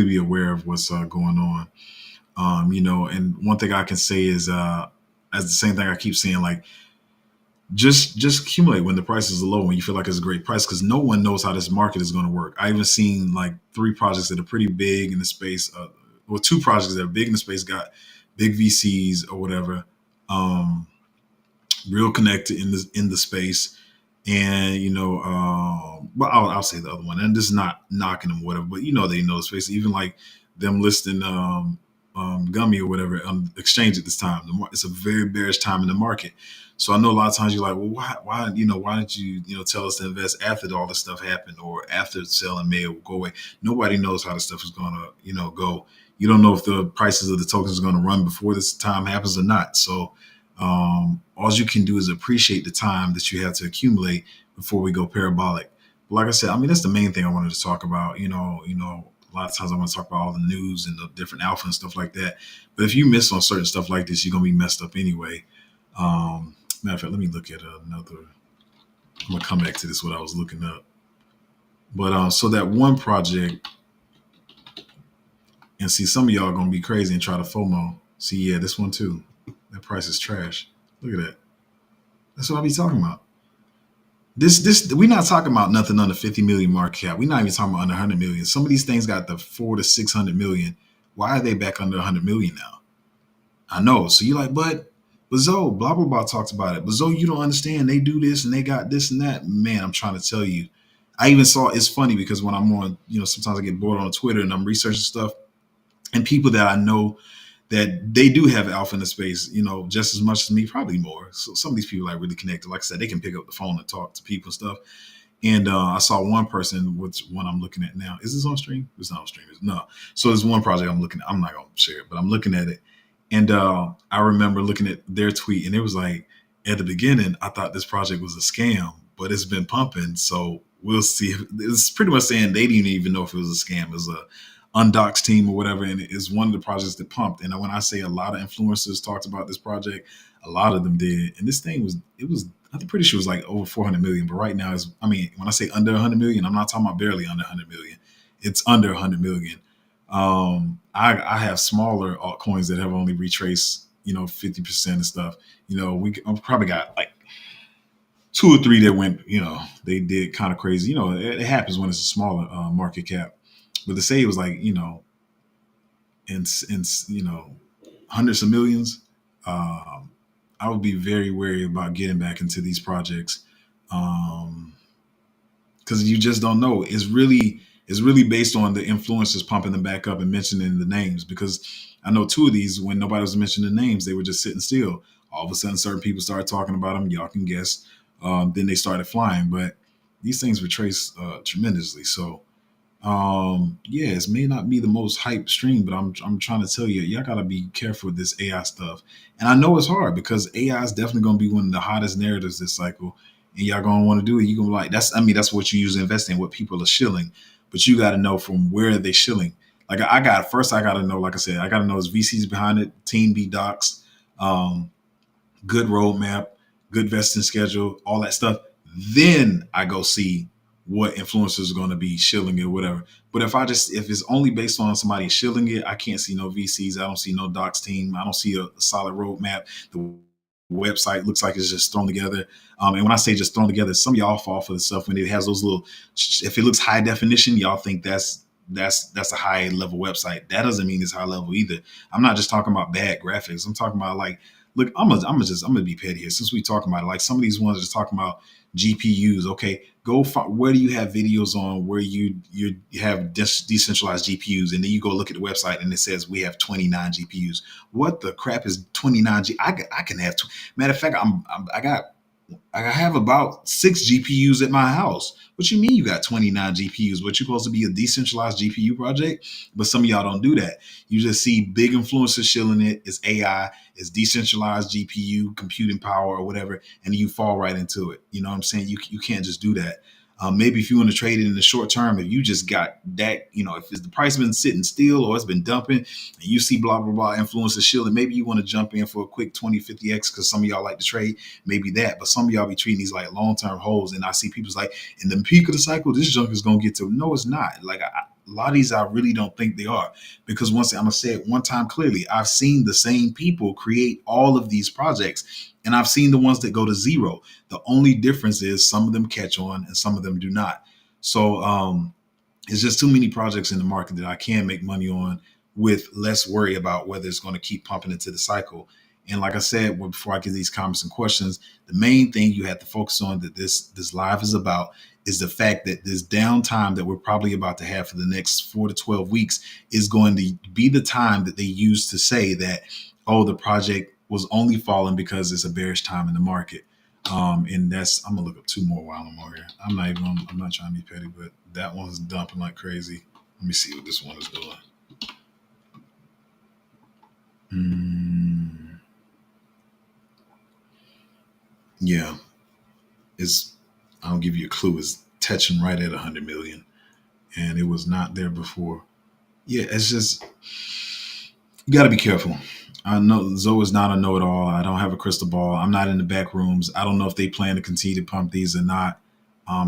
be aware of what's going on. And one thing I can say is, as the same thing I keep saying, like, just accumulate when the prices are low, when you feel like it's a great price, because no one knows how this market is going to work. I even seen like 3 projects that are pretty big in the space, well, 2 projects that are big in the space, got big VCs or whatever, real connected in the space. And but I'll say the other one, and this is not knocking them, whatever, but they know the space. Even like them listing Gummy or whatever on exchange at this time. It's a very bearish time in the market. So I know a lot of times you're like, well, why didn't you tell us to invest after all this stuff happened, or after selling may go away? Nobody knows how the stuff is going to go. You don't know if the prices of the tokens are going to run before this time happens or not. So all you can do is appreciate the time that you have to accumulate before we go parabolic. But like I said, I mean, that's the main thing I wanted to talk about. A lot of times I want to talk about all the news and the different alpha and stuff like that. But if you miss on certain stuff like this, you're going to be messed up anyway. Matter of fact, let me look at another. I'm going to come back to this, what I was looking up. But so that one project, and see, some of y'all are going to be crazy and try to FOMO. See, yeah, this one too. That price is trash. Look at that. That's what I be talking about. This we're not talking about nothing under 50 million market cap. We're not even talking about under 100 million. Some of these things got the 400 to 600 million. Why are they back under 100 million now? I know. So you're like, but Zoe, blah blah blah talks about it. But Zoe, you don't understand. They do this and they got this and that. Man, I'm trying to tell you. I even saw, it's funny because when I'm on, sometimes I get bored on Twitter and I'm researching stuff, and people that I know that they do have alpha in the space, just as much as me, probably more. So some of these people are really connected. Like I said, they can pick up the phone and talk to people and stuff. And I saw one person, which one I'm looking at now. Is this on stream? It's not on stream. No. So there's one project I'm looking at. I'm not going to share it, but I'm looking at it. And I remember looking at their tweet, and it was like, at the beginning, I thought this project was a scam, but it's been pumping. So we'll see. It's pretty much saying they didn't even know if it was a scam. It was a Undocs team or whatever, and it's one of the projects that pumped. And when I say a lot of influencers talked about this project, a lot of them did. And this thing I'm pretty sure it was like over 400 million, but right now when I say under 100 million, I'm not talking about barely under 100 million. It's under 100 million. I have smaller altcoins that have only retraced, 50% and stuff. I've probably got like 2 or 3 that went, they did kind of crazy. It happens when it's a smaller market cap. But to say it was like, in hundreds of millions, I would be very wary about getting back into these projects, because you just don't know. It's really based on the influencers pumping them back up and mentioning the names. Because I know 2 of these, when nobody was mentioning the names, they were just sitting still. All of a sudden, certain people started talking about them. Y'all can guess. Then they started flying. But these things retrace tremendously. So Yeah, it may not be the most hype stream, but I'm trying to tell you, y'all gotta be careful with this AI stuff. And I know it's hard because AI is definitely gonna be one of the hottest narratives this cycle. And y'all gonna want to do it. You gonna be like, that's, I mean, that's what you use to invest in, what people are shilling. But you gotta know from where they shilling. Like I got first I gotta know, like I said, I gotta know it's VCs behind it, team B docs. Um, good roadmap, good vesting schedule, all that stuff. Then I go see what influencers are going to be shilling it, or whatever. But if it's only based on somebody shilling it, I can't see no VCs. I don't see no docs team. I don't see a solid roadmap. The website looks like it's just thrown together. And when I say just thrown together, some of y'all fall for the stuff when it has those little. If it looks high definition, y'all think that's a high level website. That doesn't mean it's high level either. I'm not just talking about bad graphics. I'm talking about like, look, I'm gonna be petty here since we talking about it. Like some of these ones are just talking about GPUs. Okay, go find, where do you have videos on where you have decentralized GPUs, and then you go look at the website and it says we have 29 GPUs. What the crap is 29 G? I can have. Matter of fact, I have about 6 GPUs at my house. What you mean you got 29 GPUs? What you supposed to be a decentralized GPU project? But some of y'all don't do that. You just see big influencers shilling it. It's AI, it's decentralized GPU, computing power or whatever, and you fall right into it. You know what I'm saying? You can't just do that. Maybe if you want to trade it in the short term, if you just got that, if it's the price been sitting still or it's been dumping and you see blah, blah, blah influencers shilling, maybe you want to jump in for a quick 20, 50X because some of y'all like to trade, maybe that. But some of y'all be treating these like long-term holds. And I see people's like, in the peak of the cycle, this junk is going to get to, no, it's not. Like a lot of these, I really don't think they are. Because once I'm going to say it one time clearly, I've seen the same people create all of these projects. And I've seen the ones that go to zero. The only difference is some of them catch on and some of them do not. So it's just too many projects in the market that I can make money on with less worry about whether it's going to keep pumping into the cycle. And like I said, before I get these comments and questions, the main thing you have to focus on that this live is about is the fact that this downtime that we're probably about to have for the next 4 to 12 weeks is going to be the time that they use to say that, oh, the project was only falling because it's a bearish time in the market. And that's, I'm gonna look up two more while I'm over here. I'm not trying to be petty, but that one's dumping like crazy. Let me see what this one is doing. Mm, yeah, it's, I'll give you a clue. It's touching right at 100 million, and it was not there before. Yeah, it's just, you got to be careful. I know Zoe is not a know-it-all. I don't have a crystal ball. I'm not in the back rooms. I don't know if they plan to continue to pump these or not.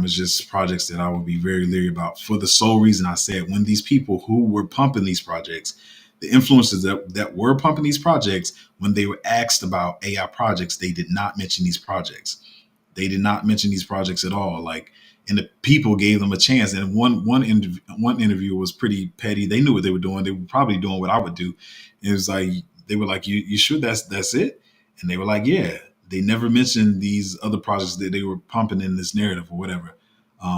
It's just projects that I would be very leery about for the sole reason I said when these people who were pumping these projects, the influencers that were pumping these projects, when they were asked about AI projects, they did not mention these projects. They did not mention these projects at all. Like, and the people gave them a chance. And one interview was pretty petty. They knew what they were doing. They were probably doing what I would do. It was like they were like, "You sure that's it?" And they were like, "Yeah." They never mentioned these other projects that they were pumping in this narrative or whatever.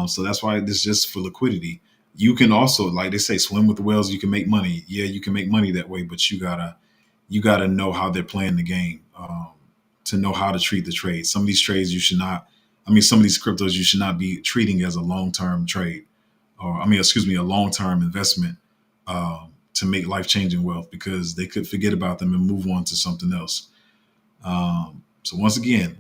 So that's why this is just for liquidity. You can also, like they say, swim with the whales. You can make money. Yeah, you can make money that way, but you gotta know how they're playing the game, to know how to treat the trade. Some of these trades you should not. I mean, some of these cryptos you should not be treating as a long term trade, or I mean, excuse me, a long term investment, to make life changing wealth because they could forget about them and move on to something else. So once again,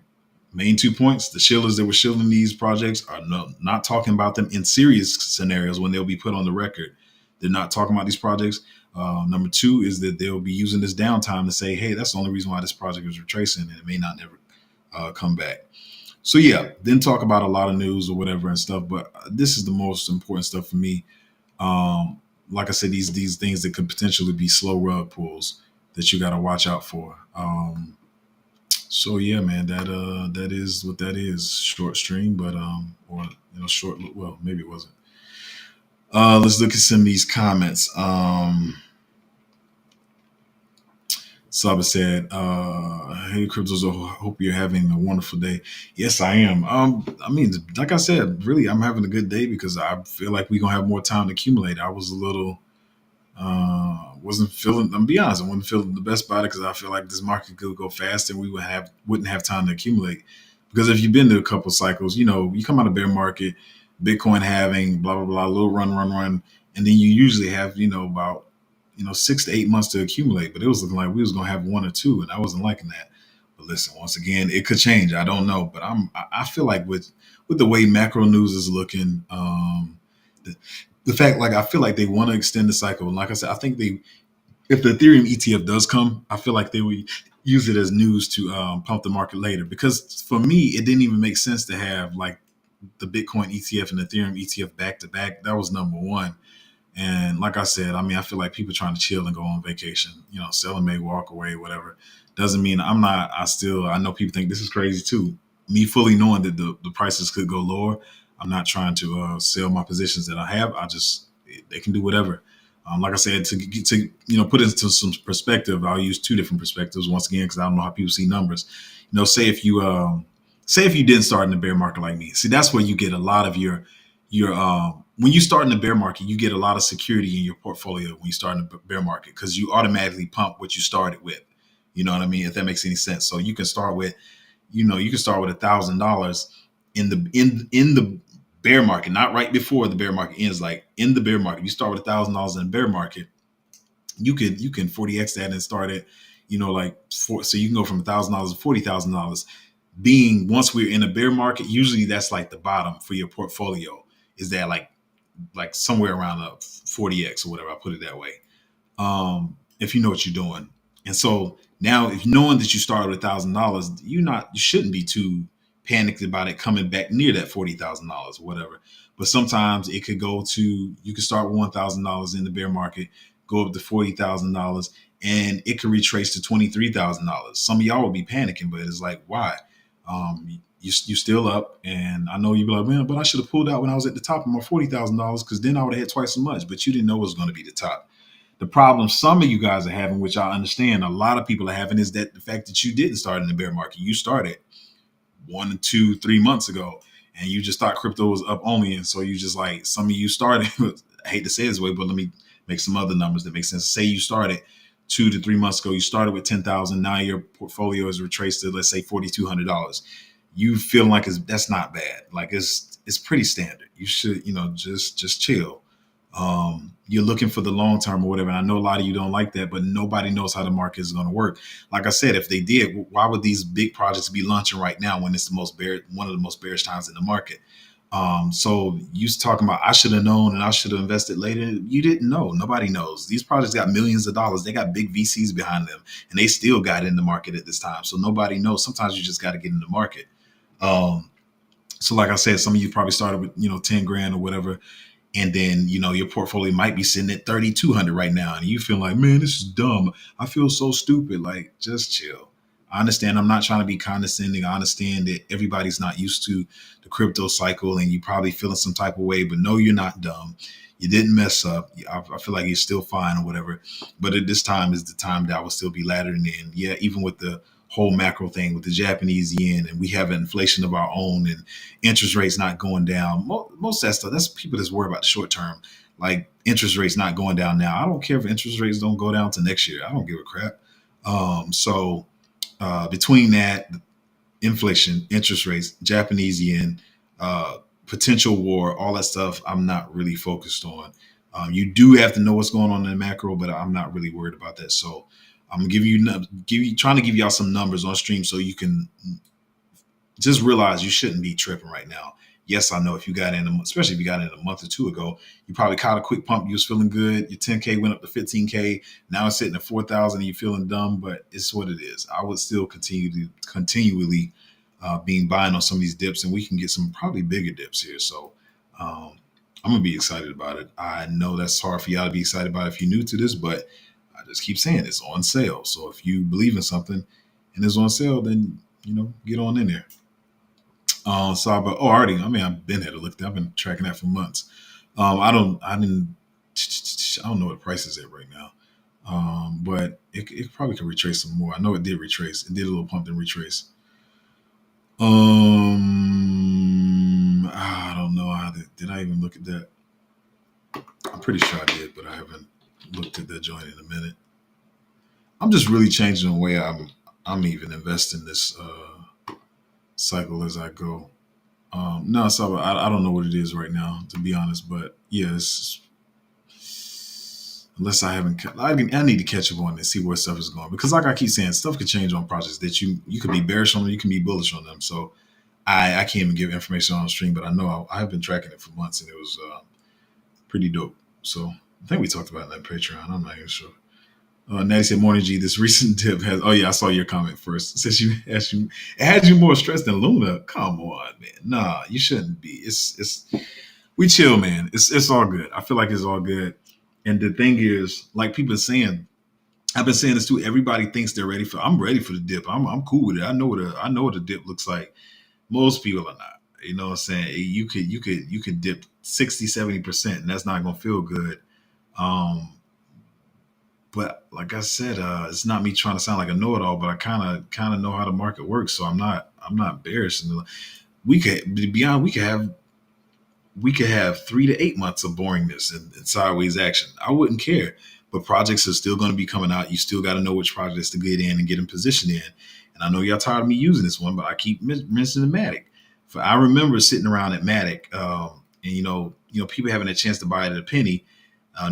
main 2 points: the shillers that were shilling these projects are not talking about them in serious scenarios when they'll be put on the record. They're not talking about these projects. Number two is that they'll be using this downtime to say, hey, that's the only reason why this project is retracing and it may not never come back. So yeah, then talk about a lot of news or whatever and stuff. But this is the most important stuff for me. Like I said, these things that could potentially be slow rug pulls that you got to watch out for. So yeah, man, that is what that is. Short stream, but or short. Well, maybe it wasn't. Let's look at some of these comments. Saba said, "Hey, cryptos, I hope you're having a wonderful day." Yes, I am. I mean, like I said, really, I'm having a good day because I feel like we're gonna have more time to accumulate. I was a little wasn't feeling. I'm be honest, I wasn't feeling the best about it because I feel like this market could go fast and we wouldn't have time to accumulate. Because if you've been to a couple cycles, you come out of bear market, Bitcoin having blah blah blah, little run, and then you usually have about 6 to 8 months to accumulate. But it was looking like we was gonna have one or two, and I wasn't liking that. But listen, once again, it could change. I don't know, but I feel like with the way macro news is looking, the, the fact like I feel like they want to extend the cycle, and like I said, I think they if the Ethereum ETF does come, I feel like they would use it as news to pump the market later. Because for me, it didn't even make sense to have like the Bitcoin ETF and the Ethereum ETF back to back. That was number one. And like I said, I mean, I feel like people trying to chill and go on vacation, sell and may walk away, whatever. Doesn't mean I'm not, I know people think this is crazy too. Me fully knowing that the prices could go lower, I'm not trying to sell my positions that I have. They can do whatever. Like I said, to put it into some perspective, I'll use two different perspectives once again because I don't know how people see numbers. Say if you didn't start in the bear market like me. See, that's where you get a lot of your when you start in the bear market, you get a lot of security in your portfolio when you start in the bear market because you automatically pump what you started with. You know what I mean? If that makes any sense. So you can start with, $1,000 in the bear market, not right before the bear market ends, like in the bear market. You start with $1,000 in the bear market, you can 40x that and start it, so you can go from $1,000 to $40,000. Being once we're in a bear market, usually that's like the bottom for your portfolio. Is that like somewhere around a 40x or whatever? I put it that way. If you know what you're doing. And so now, if knowing that you started with $1,000, you shouldn't be too panicked about it coming back near that $40,000 or whatever. But sometimes it could go to you could start with $1,000 in the bear market, go up to $40,000, and it could retrace to $23,000. Some of y'all will be panicking, but it's like, why? You still up, and I know you be like, man, but I should have pulled out when I was at the top of my $40,000 because then I would have had twice as much. But you didn't know it was going to be the top. The problem some of you guys are having, which I understand a lot of people are having, is that the fact that you didn't start in the bear market. You started 1, 2, 3 months ago, and you just thought crypto was up only. And so you just like some of you started, I hate to say it this way, but let me make some other numbers that make sense. Say you started 2 to 3 months ago, you started with 10,000. Now your portfolio is retraced to, let's say, $4,200. You feel like that's not bad. Like it's pretty standard. You should, just chill. You're looking for the long term or whatever. And I know a lot of you don't like that, but nobody knows how the market is going to work. Like I said, if they did, why would these big projects be launching right now when it's one of the most bearish times in the market? So you talking about I should have known and I should have invested later. You didn't know. Nobody knows. These projects got millions of dollars. They got big VCs behind them, and they still got in the market at this time. So nobody knows. Sometimes you just got to get in the market. Um, so like I said, some of you probably started with 10 grand or whatever, and then your portfolio might be sitting at 3,200 right now, and you feel like, man, this is dumb. I feel so stupid. Like, just chill. I understand. I'm not trying to be condescending. I understand that everybody's not used to the crypto cycle, and you probably feeling some type of way. But no, you're not dumb. You didn't mess up. I feel like you're still fine or whatever. But at this time is the time that I will still be laddering in. Yeah, even with the whole macro thing with the Japanese yen, and we have an inflation of our own, and interest rates not going down. Most of that stuff, that's people that's worried about the short term, like interest rates not going down now. I don't care if interest rates don't go down to next year. I don't give a crap. Between that, inflation, interest rates, Japanese yen, potential war, all that stuff, I'm not really focused on. You do have to know what's going on in the macro, but I'm not really worried about that. So I'm gonna trying to give y'all some numbers on stream so you can just realize you shouldn't be tripping right now. Yes, I know if you got in, especially if you got in a month or two ago, you probably caught a quick pump. You was feeling good. Your 10K went up to 15K. Now it's sitting at 4,000 and you're feeling dumb, but it's what it is. I would still continually being buying on some of these dips, and we can get some probably bigger dips here. So I'm gonna be excited about it. I know that's hard for y'all to be excited about if you're new to this, but I just keep saying it's on sale. So if you believe in something and it's on sale, then get on in there. I've been had to look. I've been tracking that for months. I don't know what price is at right now. But it probably could retrace some more. I know it did retrace. It did a little pump and retrace. I don't know. Did I even look at that? I'm pretty sure I did, but I haven't looked at that joint in a minute. I'm just really changing the way I'm even investing this cycle as I go. No, so I don't know what it is right now, to be honest. But yeah, unless I haven't, I need to catch up on and see where stuff is going. Because like I keep saying, stuff can change on projects that you could be bearish on them, you can be bullish on them. So I can't even give information on the stream, but I know I have been tracking it for months, and it was pretty dope. So I think we talked about it in that Patreon. I'm not even sure. Natty said, "Morning G. This recent dip has." Oh yeah, I saw your comment first. It says it had you more stressed than Luna. Come on, man. Nah, you shouldn't be. It's we chill, man. It's all good. I feel like it's all good. And the thing is, like people are saying, I've been saying this too. Everybody thinks they're ready for. I'm ready for the dip. I'm cool with it. I know what a dip looks like. Most people are not. You know what I'm saying? You could dip 60, 70%, and that's not gonna feel good. Um, but like I said, it's not me trying to sound like a know-it-all, but I kind of know how the market works, so I'm not embarrassed. And we could to be honest, we could have 3 to 8 months of boringness and sideways action. I wouldn't care. But projects are still going to be coming out. You still got to know which projects to get in and get in position in. And I know y'all tired of me using this one, but I keep mentioning Matic. For I remember sitting around at Matic, and people having a chance to buy it at a penny.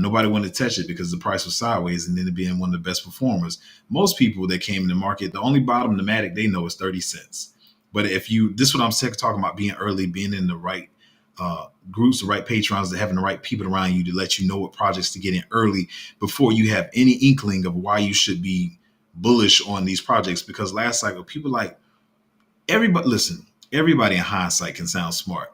Nobody wanted to touch it because the price was sideways, and then it being one of the best performers. Most people that came in the market, the only bottom to Matic they know is 30 cents. But if you, this is what I'm talking about: being early, being in the right groups, the right patrons, that having the right people around you to let you know what projects to get in early before you have any inkling of why you should be bullish on these projects. Because last cycle, people like everybody. Listen, everybody in hindsight can sound smart.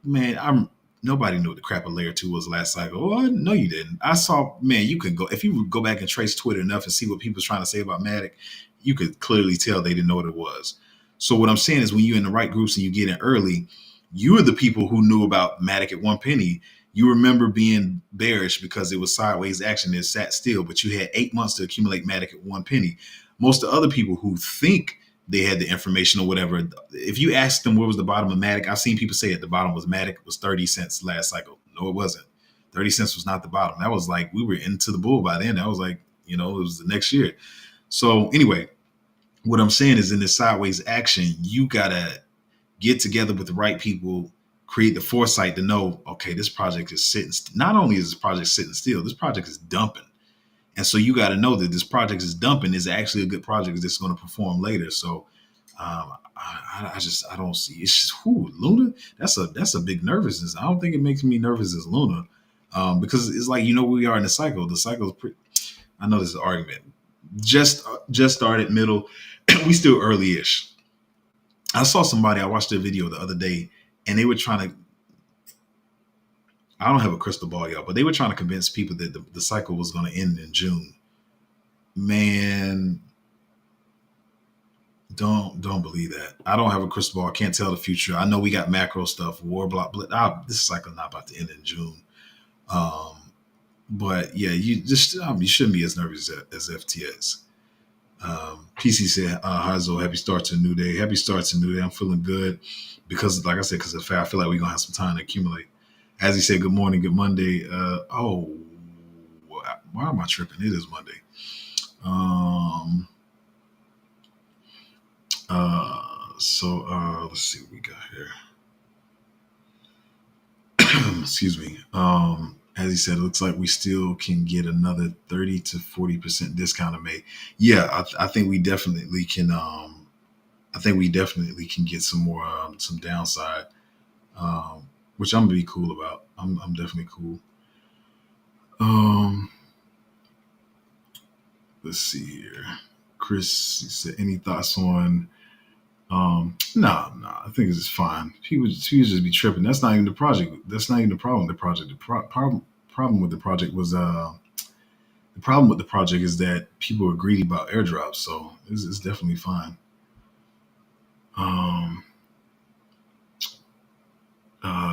Man, I'm nobody knew what the crap a layer two was last cycle. Well, no, you didn't. I saw, man, you could go if you go back and trace Twitter enough and see what people was trying to say about Matic, you could clearly tell they didn't know what it was. So what I'm saying is when you're in the right groups and you get in early, you are the people who knew about Matic at one penny. You remember being bearish because it was sideways action that sat still, but you had 8 months to accumulate Matic at one penny. Most of the other people who think they had the information or whatever. If you ask them where was the bottom of Matic, I've seen people say at the bottom was Matic was 30 cents last cycle. No, it wasn't. 30 cents was not the bottom. That was like we were into the bull by then. That was like, it was the next year. So anyway, what I'm saying is in this sideways action, you gotta get together with the right people, create the foresight to know, okay, this project is sitting. Not only is this project sitting still, this project is dumping. And so you got to know that this project is dumping is actually a good project that's going to perform later. So I don't see it's just Luna. That's a big nervousness. I don't think it makes me nervous as Luna, because it's like we are in the cycle. The cycle is pretty. I know this is an argument. Just started middle. We still early-ish. I saw somebody. I watched their video the other day, and they were trying to. I don't have a crystal ball, y'all, but they were trying to convince people that the cycle was going to end in June. Man, don't believe that. I don't have a crystal ball. I can't tell the future. I know we got macro stuff, war block, but this cycle not about to end in June. But yeah, you shouldn't be as nervous as FTX. PC said, Hazel, happy start to a new day. Happy start to a new day. I'm feeling good because, like I said, because I feel like we're gonna have some time to accumulate. As he said, good morning, good Monday. Why am I tripping? It is Monday. Let's see what we got here. Excuse me. As he said, it looks like we still can get another 30 to 40% discount in May. Yeah, I think we definitely can. I think we definitely can get some more, some downside, which I'm gonna be cool about. I'm definitely cool. Let's see here. Chris said, any thoughts on? Nah. I think it's just fine. People just be tripping. That's not even the project. That's not even the problem with the project. The problem with the project was the problem with the project is that people are greedy about airdrops. So it's definitely fine.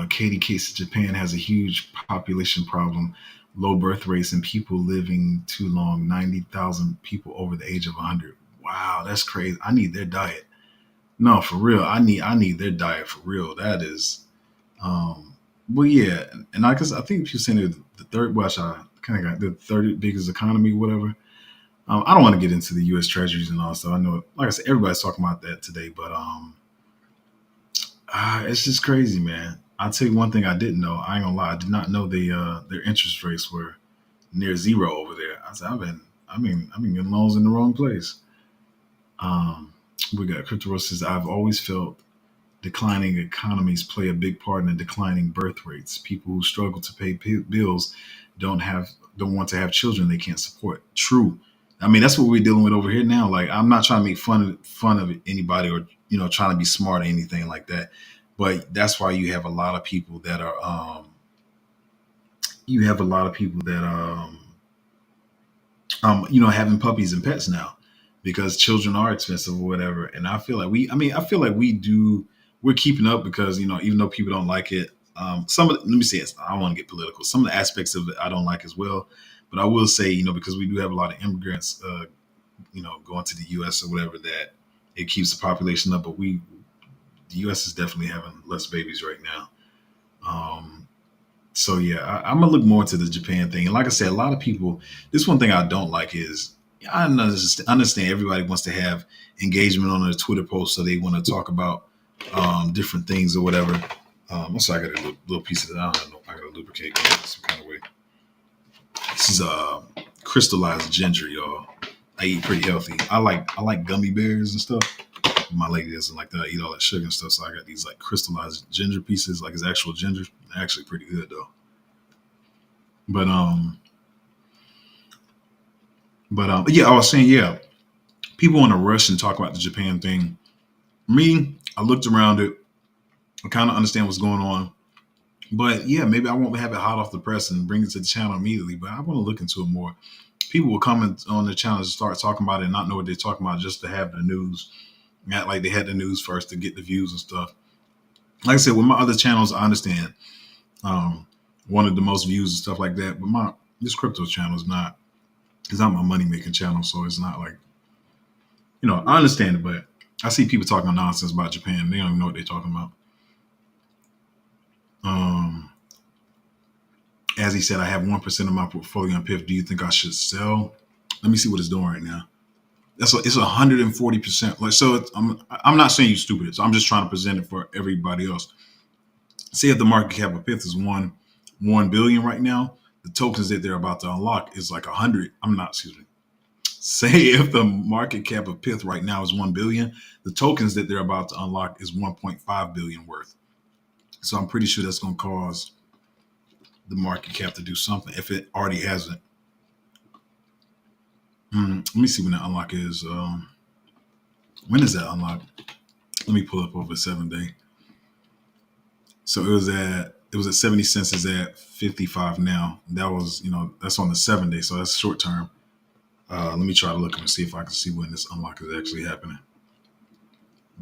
Katie Case, Japan has a huge population problem, low birth rates, and people living too long. 90,000 people over the age of 100. Wow, that's crazy. I need their diet. No, for real. I need their diet for real. That is, well, yeah, and I think if you're saying the third, well, I kind of got the third biggest economy, whatever. I don't want to get into the U.S. Treasuries and all stuff. I know, like I said, everybody's talking about that today, but It's just crazy, man. I'll tell you one thing I didn't know. I ain't gonna lie. I did not know their interest rates were near zero over there. I said, I've been getting loans in the wrong place. Um, we got crypto says I've always felt declining economies play a big part in the declining birth rates. People who struggle to pay bills don't have don't want to have children they can't support. True. I mean, that's what we're dealing with over here now. Like, I'm not trying to make fun of anybody or trying to be smart or anything like that. But that's why you have a lot of people that are you have a lot of people that having puppies and pets now because children are expensive or whatever. And I feel like I feel like we're keeping up because, even though people don't like it, let me say it, I don't want to get political. Some of the aspects of it I don't like as well. But I will say, because we do have a lot of immigrants, going to the U.S. or whatever, that it keeps the population up. But the U.S. is definitely having less babies right now. Um, so yeah, I'm gonna look more into the Japan thing. And like I said, a lot of people. This one thing I don't like is I understand everybody wants to have engagement on their Twitter post, so they want to talk about different things or whatever. I'm sorry, I got a little piece of that. I don't know. I got to lubricate some kind of way. This is crystallized ginger, y'all. I eat pretty healthy. I like gummy bears and stuff. My lady doesn't like that. I eat all that sugar and stuff, so I got these like crystallized ginger pieces, like it's actual ginger. They're actually pretty good though. But yeah, I was saying, yeah, people want to rush and talk about the Japan thing. Me, I looked around it. I kind of understand what's going on. But yeah, maybe I won't have it hot off the press and bring it to the channel immediately. But I want to look into it more. People will comment on the channel and start talking about it and not know what they're talking about just to have the news. Act like they had the news first to get the views and stuff. Like I said, with my other channels, I understand one of the most views and stuff like that. But this crypto channel is not. It's not my money making channel, so it's not like I understand it, but I see people talking nonsense about Japan. They don't even know what they're talking about. Um, as he said, I have 1% of my portfolio on PIF. Do you think I should sell? Let me see what it's doing right now. It's 140%. Like, so I'm not saying you're stupid. So I'm just trying to present it for everybody else. Say if the market cap of PIF is 1 billion right now, the tokens that they're about to unlock is like 100. I'm not, excuse me. Say if the market cap of PIF right now is 1 billion, the tokens that they're about to unlock is 1.5 billion worth. So I'm pretty sure that's going to cause the market cap to do something if it already hasn't. Let me see when that unlock is. When is that unlock? Let me pull up over 7 day. So it was at 70 cents. Is at 55 now. That was that's on the 7 day. So that's short term. Let me try to look and see if I can see when this unlock is actually happening.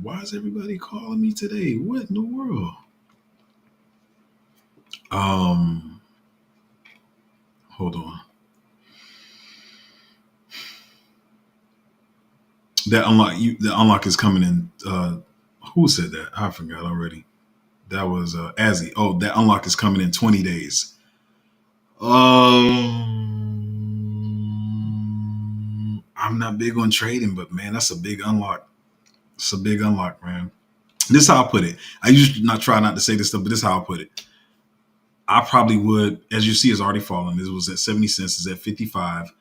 Why is everybody calling me today? What in the world? Hold on. The unlock is coming in. Who said that? I forgot already. That was Azzy. Oh, that unlock is coming in 20 days. I'm not big on trading, but man, that's a big unlock. It's a big unlock, man. This is how I put it. I usually try not to say this stuff, but this is how I put it. I probably would, as you see, it's already fallen. This was at 70 cents. It's at 55.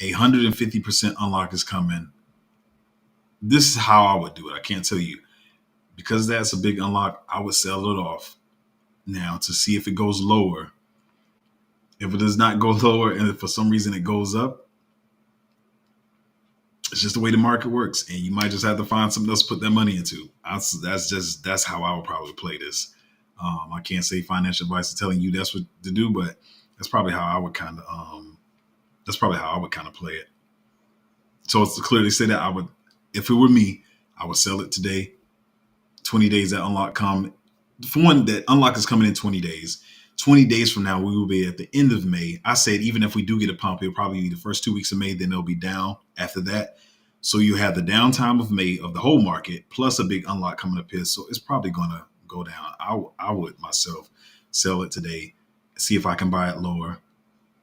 150% unlock is coming. This is how I would do it. I can't tell you. Because that's a big unlock, I would sell it off now to see if it goes lower. If it does not go lower and if for some reason it goes up, it's just the way the market works. And you might just have to find something else to put that money into. That's how I would probably play this. I can't say financial advice is telling you that's what to do, but that's probably how I would kind of play it. So it's to clearly say that if it were me, I would sell it today. 20 days that unlock come. For one, that unlock is coming in 20 days. 20 days from now, we will be at the end of May. I said, even if we do get a pump, it'll probably be the first 2 weeks of May, then it'll be down after that. So you have the downtime of May of the whole market, plus a big unlock coming up here. So it's probably going to go down. I would myself sell it today, see if I can buy it lower.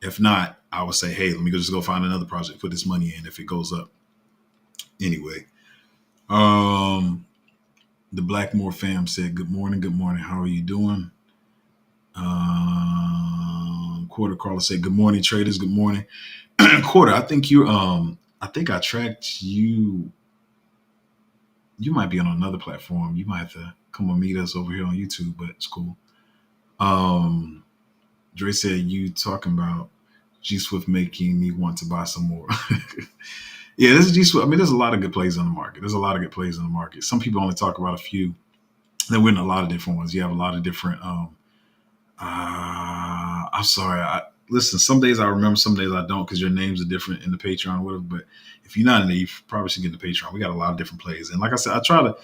If not, I would say, hey, let me just go find another project, put this money in if it goes up. Anyway, The Blackmore fam said, "Good morning, good morning. How are you doing?" Quarter Carla said, "Good morning, traders. Good morning." Quarter, I think you I think I tracked you. You might be on another platform. You might have to come and meet us over here on YouTube, but it's cool. Um, Dre said you talking about G Swift making me want to buy some more. Yeah, this is G Swift. I mean, there's a lot of good plays on the market. There's a lot of good plays on the market. Some people only talk about a few. Then we're in a lot of different ones. You have a lot of different. I'm sorry. Listen, some days I remember, some days I don't, because your names are different in the Patreon or whatever. But if you're not in there, you probably should get in the Patreon. We got a lot of different plays, and like I said, I try to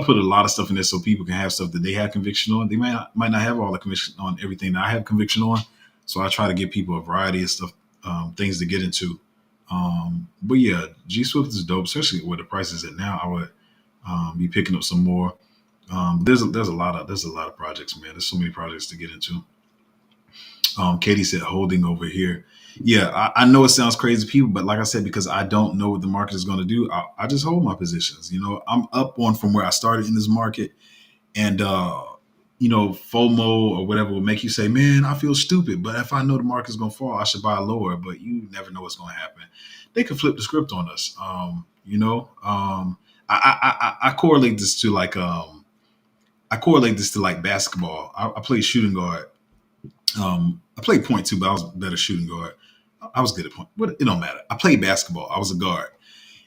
put a lot of stuff in there so people can have stuff that they have conviction on. They might not have all the conviction on everything that I have conviction on. So I try to give people a variety of stuff, things to get into. But yeah, G Swift is dope, especially where the price is at now. I would be picking up some more. There's a lot of projects, man. There's so many projects to get into. Katie said holding over here. Yeah, I know it sounds crazy to people, but like I said, because I don't know what the market is going to do, I just hold my positions. I'm up on from where I started in this market, and FOMO or whatever will make you say, "Man, I feel stupid." But if I know the market's going to fall, I should buy lower. But you never know what's going to happen. They could flip the script on us. I correlate this to like basketball. I played shooting guard. I played point too, but I was better shooting guard. I was good at point, but it don't matter. I played basketball. I was a guard,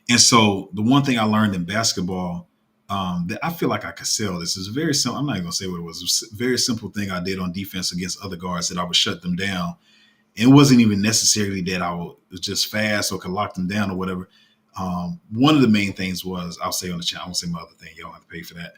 and so the one thing I learned in basketball that I feel like I could sell this is very simple. I'm not even gonna say what it was. It was a very simple thing I did on defense against other guards that I would shut them down. And it wasn't even necessarily that was just fast or could lock them down or whatever. One of the main things was I'll say on the channel. I won't say my other thing. You don't have to pay for that.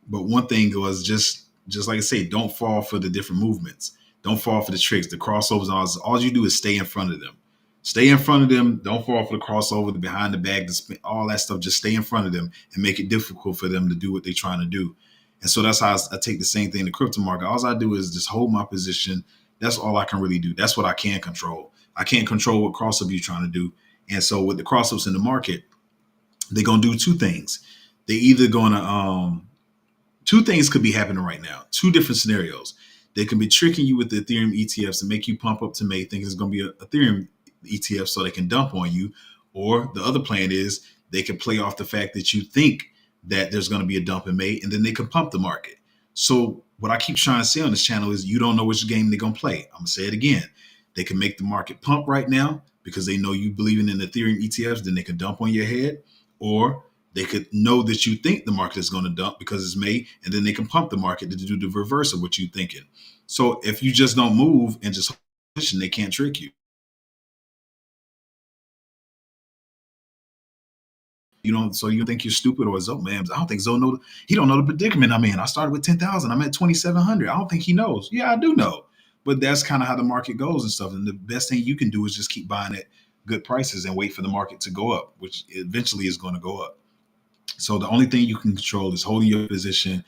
But one thing was just like I say, don't fall for the different movements. Don't fall for the tricks, the crossovers. All you do is stay in front of them. Stay in front of them. Don't fall for the crossover, the behind the bag, the spin, all that stuff. Just stay in front of them and make it difficult for them to do what they're trying to do. And so that's how I take the same thing in the crypto market. All I do is just hold my position. That's all I can really do. That's what I can control. I can't control what crossover you're trying to do. And so with the crossovers in the market, they're gonna do two things. They either gonna two things could be happening right now. Two different scenarios. They can be tricking you with the Ethereum ETFs and make you pump up to May, thinking it's going to be a Ethereum ETF so they can dump on you. Or the other plan is they can play off the fact that you think that there's going to be a dump in May, and then they can pump the market. So what I keep trying to say on this channel is you don't know which game they're going to play. I'm going to say it again. They can make the market pump right now because they know you believing in Ethereum ETFs, then they can dump on your head. Or they could know that you think the market is going to dump because it's May, and then they can pump the market to do the reverse of what you're thinking. So if you just don't move and just position, they can't trick you. So you think you're stupid or Zoe, man? I don't think Zoe know. He don't know the predicament I'm in. I started with 10,000. I'm at 2,700. I don't think he knows. Yeah, I do know, but that's kind of how the market goes and stuff. And the best thing you can do is just keep buying at good prices and wait for the market to go up, which eventually is going to go up. So the only thing you can control is holding your position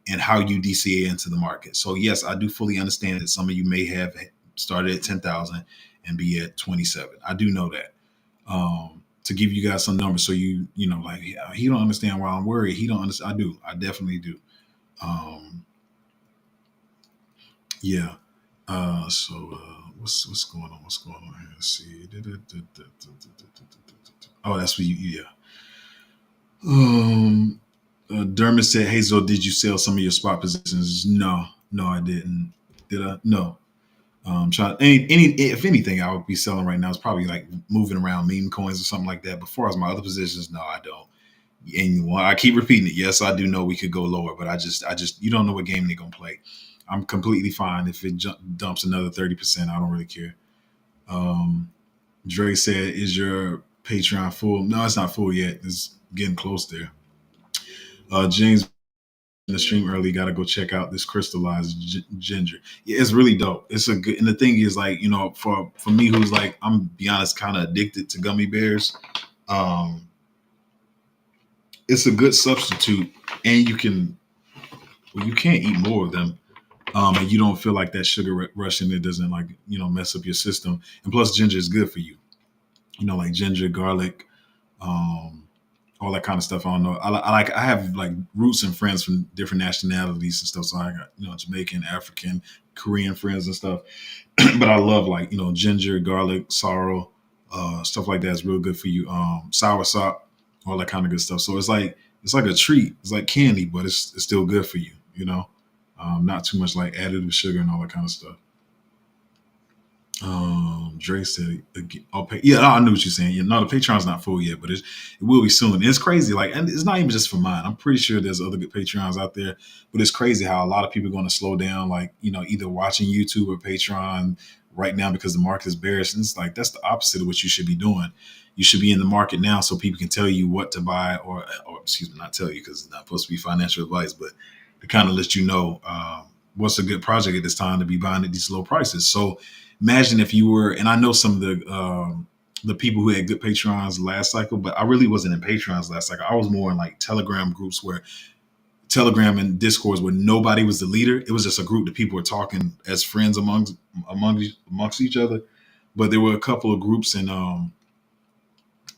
and how you DCA into the market. So yes, I do fully understand that some of you may have started at 10,000 and be at 27. I do know that. To give you guys some numbers, so like he don't understand why I'm worried. He don't understand. I do. I definitely do. Um, yeah. What's going on? What's going on here? Let's see. Oh, that's what you. Yeah. Dermot said, "Hey, Zo, did you sell some of your spot positions?" No, I didn't. Did I? No. Try if anything, I would be selling right now. It's probably like moving around meme coins or something like that. But as far as my other positions, no, I don't. And I keep repeating it. Yes, I do know we could go lower, but I just you don't know what game they're gonna play. I'm completely fine if it dumps another 30%. I don't really care. Um, Dre said, "Is your Patreon full?" No, it's not full yet. It's getting close there. James in the stream early. Got to go check out this crystallized ginger. Yeah, it's really dope. It's a good. And the thing is, like, for me, who's like, I'm be honest, kind of addicted to gummy bears. Um, it's a good substitute, and you can't eat more of them. And you don't feel like that sugar rush, and it doesn't like mess up your system. And plus, ginger is good for you. Like ginger, garlic, um, all that kind of stuff. I don't know. I have like roots and friends from different nationalities and stuff. So I got, Jamaican, African, Korean friends and stuff. But I love, like, ginger, garlic, sorrel, stuff like that is real good for you. Sour sop, all that kind of good stuff. So it's like a treat. It's like candy, but it's still good for you. Not too much like additive sugar and all that kind of stuff. Dre said, "I'll pay." Yeah, I knew what you're saying. Yeah, no, the Patreon's not full yet, but it will be soon. And it's crazy, like, and it's not even just for mine. I'm pretty sure there's other good Patreons out there, but it's crazy how a lot of people are going to slow down, like, either watching YouTube or Patreon right now because the market is bearish. And it's like that's the opposite of what you should be doing. You should be in the market now so people can tell you what to buy, or excuse me, not tell you because it's not supposed to be financial advice, but to kind of let you know what's a good project at this time to be buying at these low prices. So imagine if you were, and I know some of the people who had good Patreons last cycle, but I really wasn't in Patreons last cycle. I was more in like Telegram groups, where Telegram and Discords where nobody was the leader. It was just a group that people were talking as friends amongst each other. But there were a couple of groups in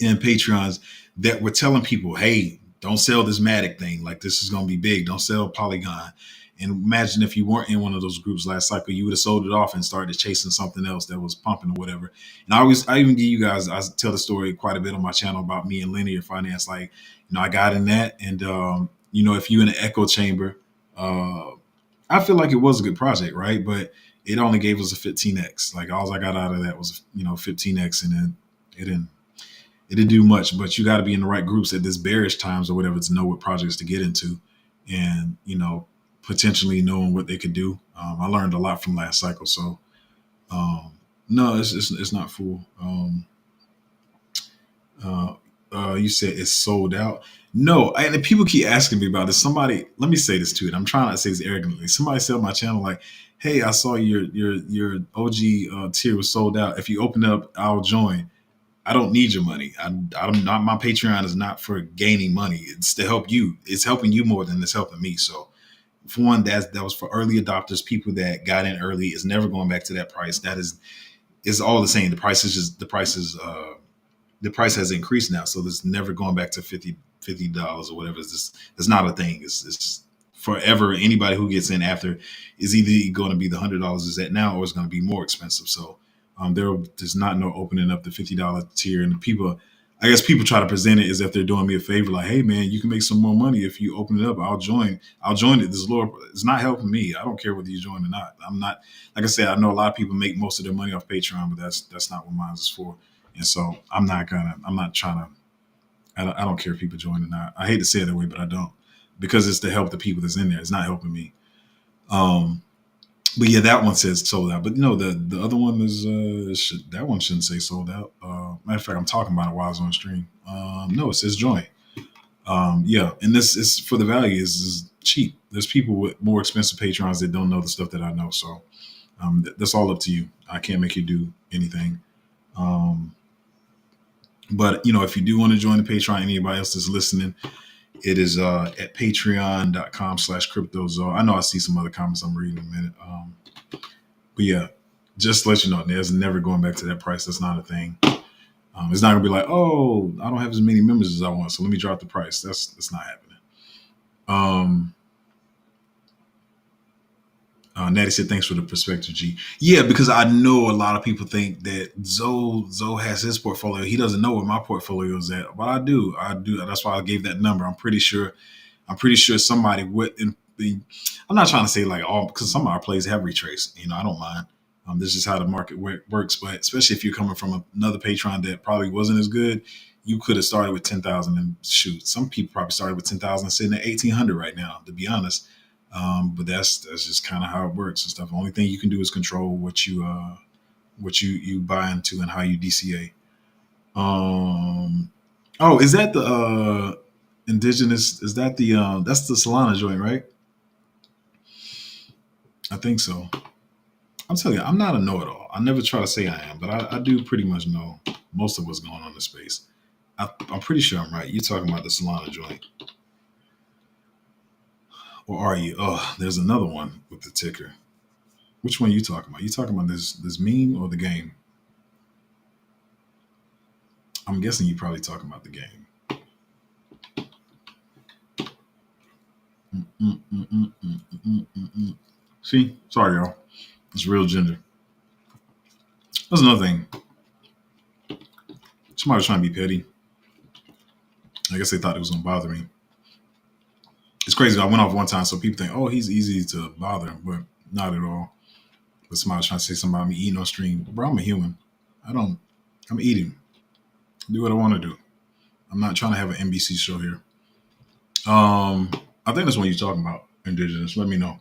Patreons that were telling people, hey, don't sell this Matic thing. Like, this is going to be big. Don't sell Polygon. And imagine if you weren't in one of those groups last cycle, you would have sold it off and started chasing something else that was pumping or whatever. And I even give you guys, I tell the story quite a bit on my channel about me and linear finance. Like, I got in that, and if you're in an echo chamber, I feel like it was a good project, right? But it only gave us a 15x. Like, all I got out of that was 15x, and then it didn't do much. But you got to be in the right groups at this bearish times or whatever to know what projects to get into, and potentially knowing what they could do. I learned a lot from last cycle. So no, it's not full. You said it's sold out. No, and people keep asking me about this. Somebody, let me say this to it. I'm trying not to say this arrogantly. Somebody said on my channel, like, "Hey, I saw your OG tier was sold out. If you open up, I'll join." I don't need your money. I'm not. My Patreon is not for gaining money. It's to help you. It's helping you more than it's helping me. So, for one, that was for early adopters, people that got in early. It's never going back to that price. That is all the same. The price has increased now, so there's never going back to $50 or whatever. It's not a thing. It's forever. Anybody who gets in after is either going to be the $100 is at now, or it's going to be more expensive. So there's not no opening up the $50 tier, and I guess people try to present it as if they're doing me a favor, like, hey man, you can make some more money if you open it up. I'll join it. This lower, it's not helping me. I don't care whether you join or not. I'm not, like I said, I know a lot of people make most of their money off Patreon, but that's not what mine is for. And so I'm not trying to, I don't care if people join or not. I hate to say it that way, but I don't, because it's to help the people that's in there. It's not helping me. But yeah, that one says sold out. But the other one is that one shouldn't say sold out. Matter of fact, I'm talking about it while I was on stream. No, it says join. Yeah, and this is for the value is cheap. There's people with more expensive Patrons that don't know the stuff that I know. So that's all up to you. I can't make you do anything. But if you do want to join the Patreon, anybody else that's listening, it is at patreon.com/cryptozo. I know I see some other comments I'm reading in a minute. But yeah, just to let you know, there's never going back to that price. That's not a thing. It's not gonna be like, oh, I don't have as many members as I want, so let me drop the price. That's not happening. Natty said, thanks for the perspective, G. Yeah, because I know a lot of people think that Zoe has his portfolio. He doesn't know where my portfolio is at, but I do. That's why I gave that number. I'm pretty sure somebody would. I'm not trying to say like all, because some of our plays have retraced. I don't mind. This is how the market works. But especially if you're coming from another Patreon that probably wasn't as good, you could have started with 10,000 and shoot. Some people probably started with 10,000 sitting at 1,800 right now, to be honest. But that's just kind of how it works and stuff. The only thing you can do is control what you buy into and how you DCA. Oh, is that the indigenous? Is that the that's the Solana joint, right? I think so. I'm telling you, I'm not a know-it-all. I never try to say I am, but I do pretty much know most of what's going on in the space. I'm pretty sure I'm right. You're talking about the Solana joint. Or are you? Oh, there's another one with the ticker. Which one are you talking about? You talking about this meme or the game? I'm guessing you're probably talking about the game. Mm. See, sorry, y'all. It's real ginger. That's another thing. Somebody was trying to be petty. I guess they thought it was gonna bother me. It's crazy. I went off one time, so people think, "Oh, he's easy to bother," but not at all. But somebody was trying to say something about me eating on stream. Bro, I'm a human. I don't. I'm eating. Do what I want to do. I'm not trying to have an NBC show here. I think that's what you're talking about. Indigenous. Let me know.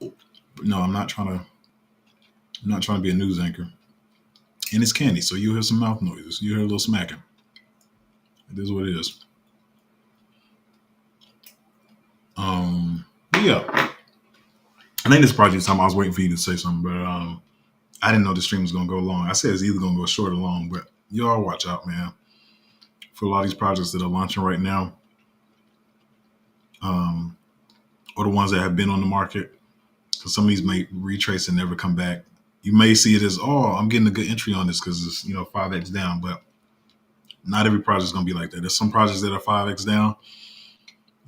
But no, I'm not trying to. I'm not trying to be a news anchor. And it's candy, so you'll hear some mouth noises. You hear a little smacking. It is what it is. But yeah, I think this project time I was waiting for you to say something, but I didn't know the stream was gonna go long. I said it's either gonna go short or long, but y'all watch out, man. For a lot of these projects that are launching right now, um, or the ones that have been on the market, because some of these may retrace and never come back. You may see it as, oh, I'm getting a good entry on this because it's 5x down, but not every project is gonna be like that. There's some projects that are 5x down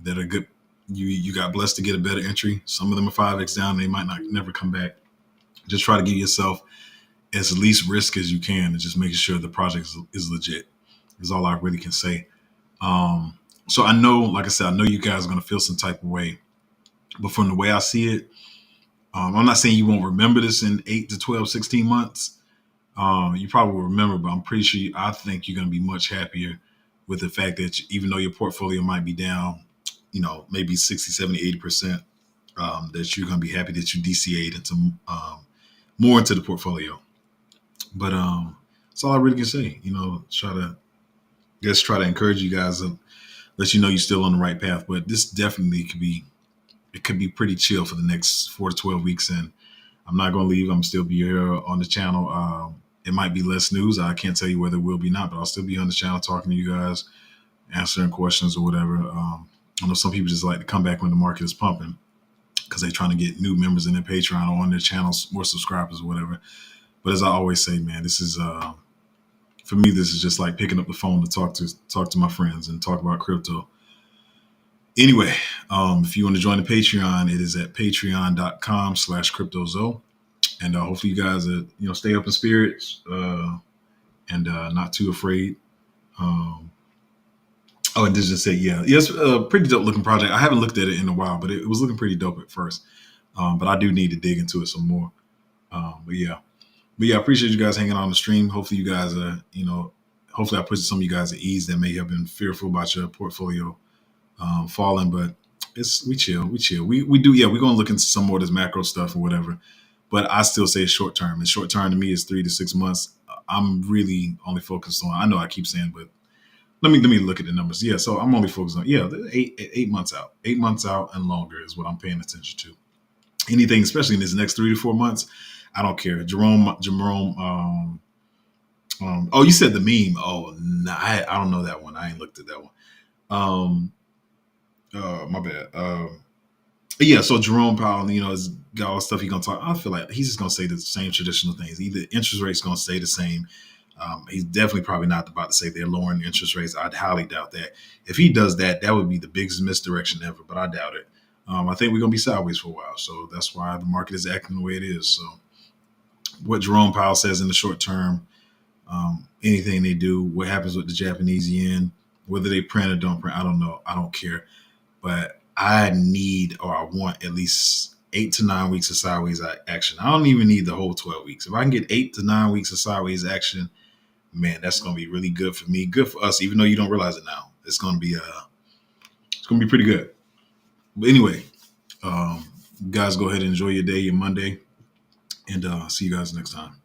that are good. You got blessed to get a better entry. Some of them are 5x down. They might not never come back. Just try to give yourself as least risk as you can and just making sure the project is legit is all I really can say. So I know, like I said, I know you guys are going to feel some type of way, but from the way I see it, I'm not saying you won't remember this in 8 to 12, 16 months. You probably will remember, but I'm pretty sure I think you're going to be much happier with the fact that even though your portfolio might be down, maybe 60, 70, 80%, that you're going to be happy that you DCA'd into more into the portfolio. But that's all I really can say. Try to encourage you guys and let you know you're still on the right path. But this definitely could be pretty chill for the next 4 to 12 weeks. And I'm not going to leave. I'm still be here on the channel. It might be less news. I can't tell you whether it will be not, but I'll still be on the channel talking to you guys, answering questions or whatever. I know some people just like to come back when the market is pumping because they're trying to get new members in their Patreon or on their channels, more subscribers or whatever. But as I always say, man, this is for me. This is just like picking up the phone to talk to my friends and talk about crypto. Anyway, if you want to join the Patreon, it is at patreon.com/cryptozo. And hopefully you guys stay up in spirits and not too afraid. And this just said, yeah, it's a pretty dope looking project. I haven't looked at it in a while, but it was looking pretty dope at first. But I do need to dig into it some more. But yeah, I appreciate you guys hanging on the stream. Hopefully you guys hopefully I put some of you guys at ease that may have been fearful about your portfolio falling, but we chill. We do, yeah, we're gonna look into some more of this macro stuff or whatever. But I still say it's short term. And short term to me is 3 to 6 months. I'm really only focused on, I know I keep saying, but let me look at the numbers. Yeah, so I'm only focused on 8 months out. 8 months out and longer is what I'm paying attention to. Anything, especially in this next 3 to 4 months, I don't care. Jerome, oh, you said the meme. Oh, nah, I don't know that one. I ain't looked at that one. My bad. Yeah, so Jerome Powell, has got all the stuff he's gonna talk. I feel like he's just gonna say the same traditional things. Either interest rates gonna stay the same. He's definitely probably not about to say they're lowering interest rates. I'd highly doubt that. If he does that, that would be the biggest misdirection ever. But I doubt it. I think we're gonna be sideways for a while. So that's why the market is acting the way it is. So what Jerome Powell says in the short term, anything they do, what happens with the Japanese yen, whether they print or don't print, I don't know. I don't care. But I need or I want at least 8 to 9 weeks of sideways action. I don't even need the whole 12 weeks. If I can get 8 to 9 weeks of sideways action, man, that's going to be really good for me. Good for us, even though you don't realize it now. It's going to be pretty good. But anyway, guys, go ahead and enjoy your day, your Monday, and see you guys next time.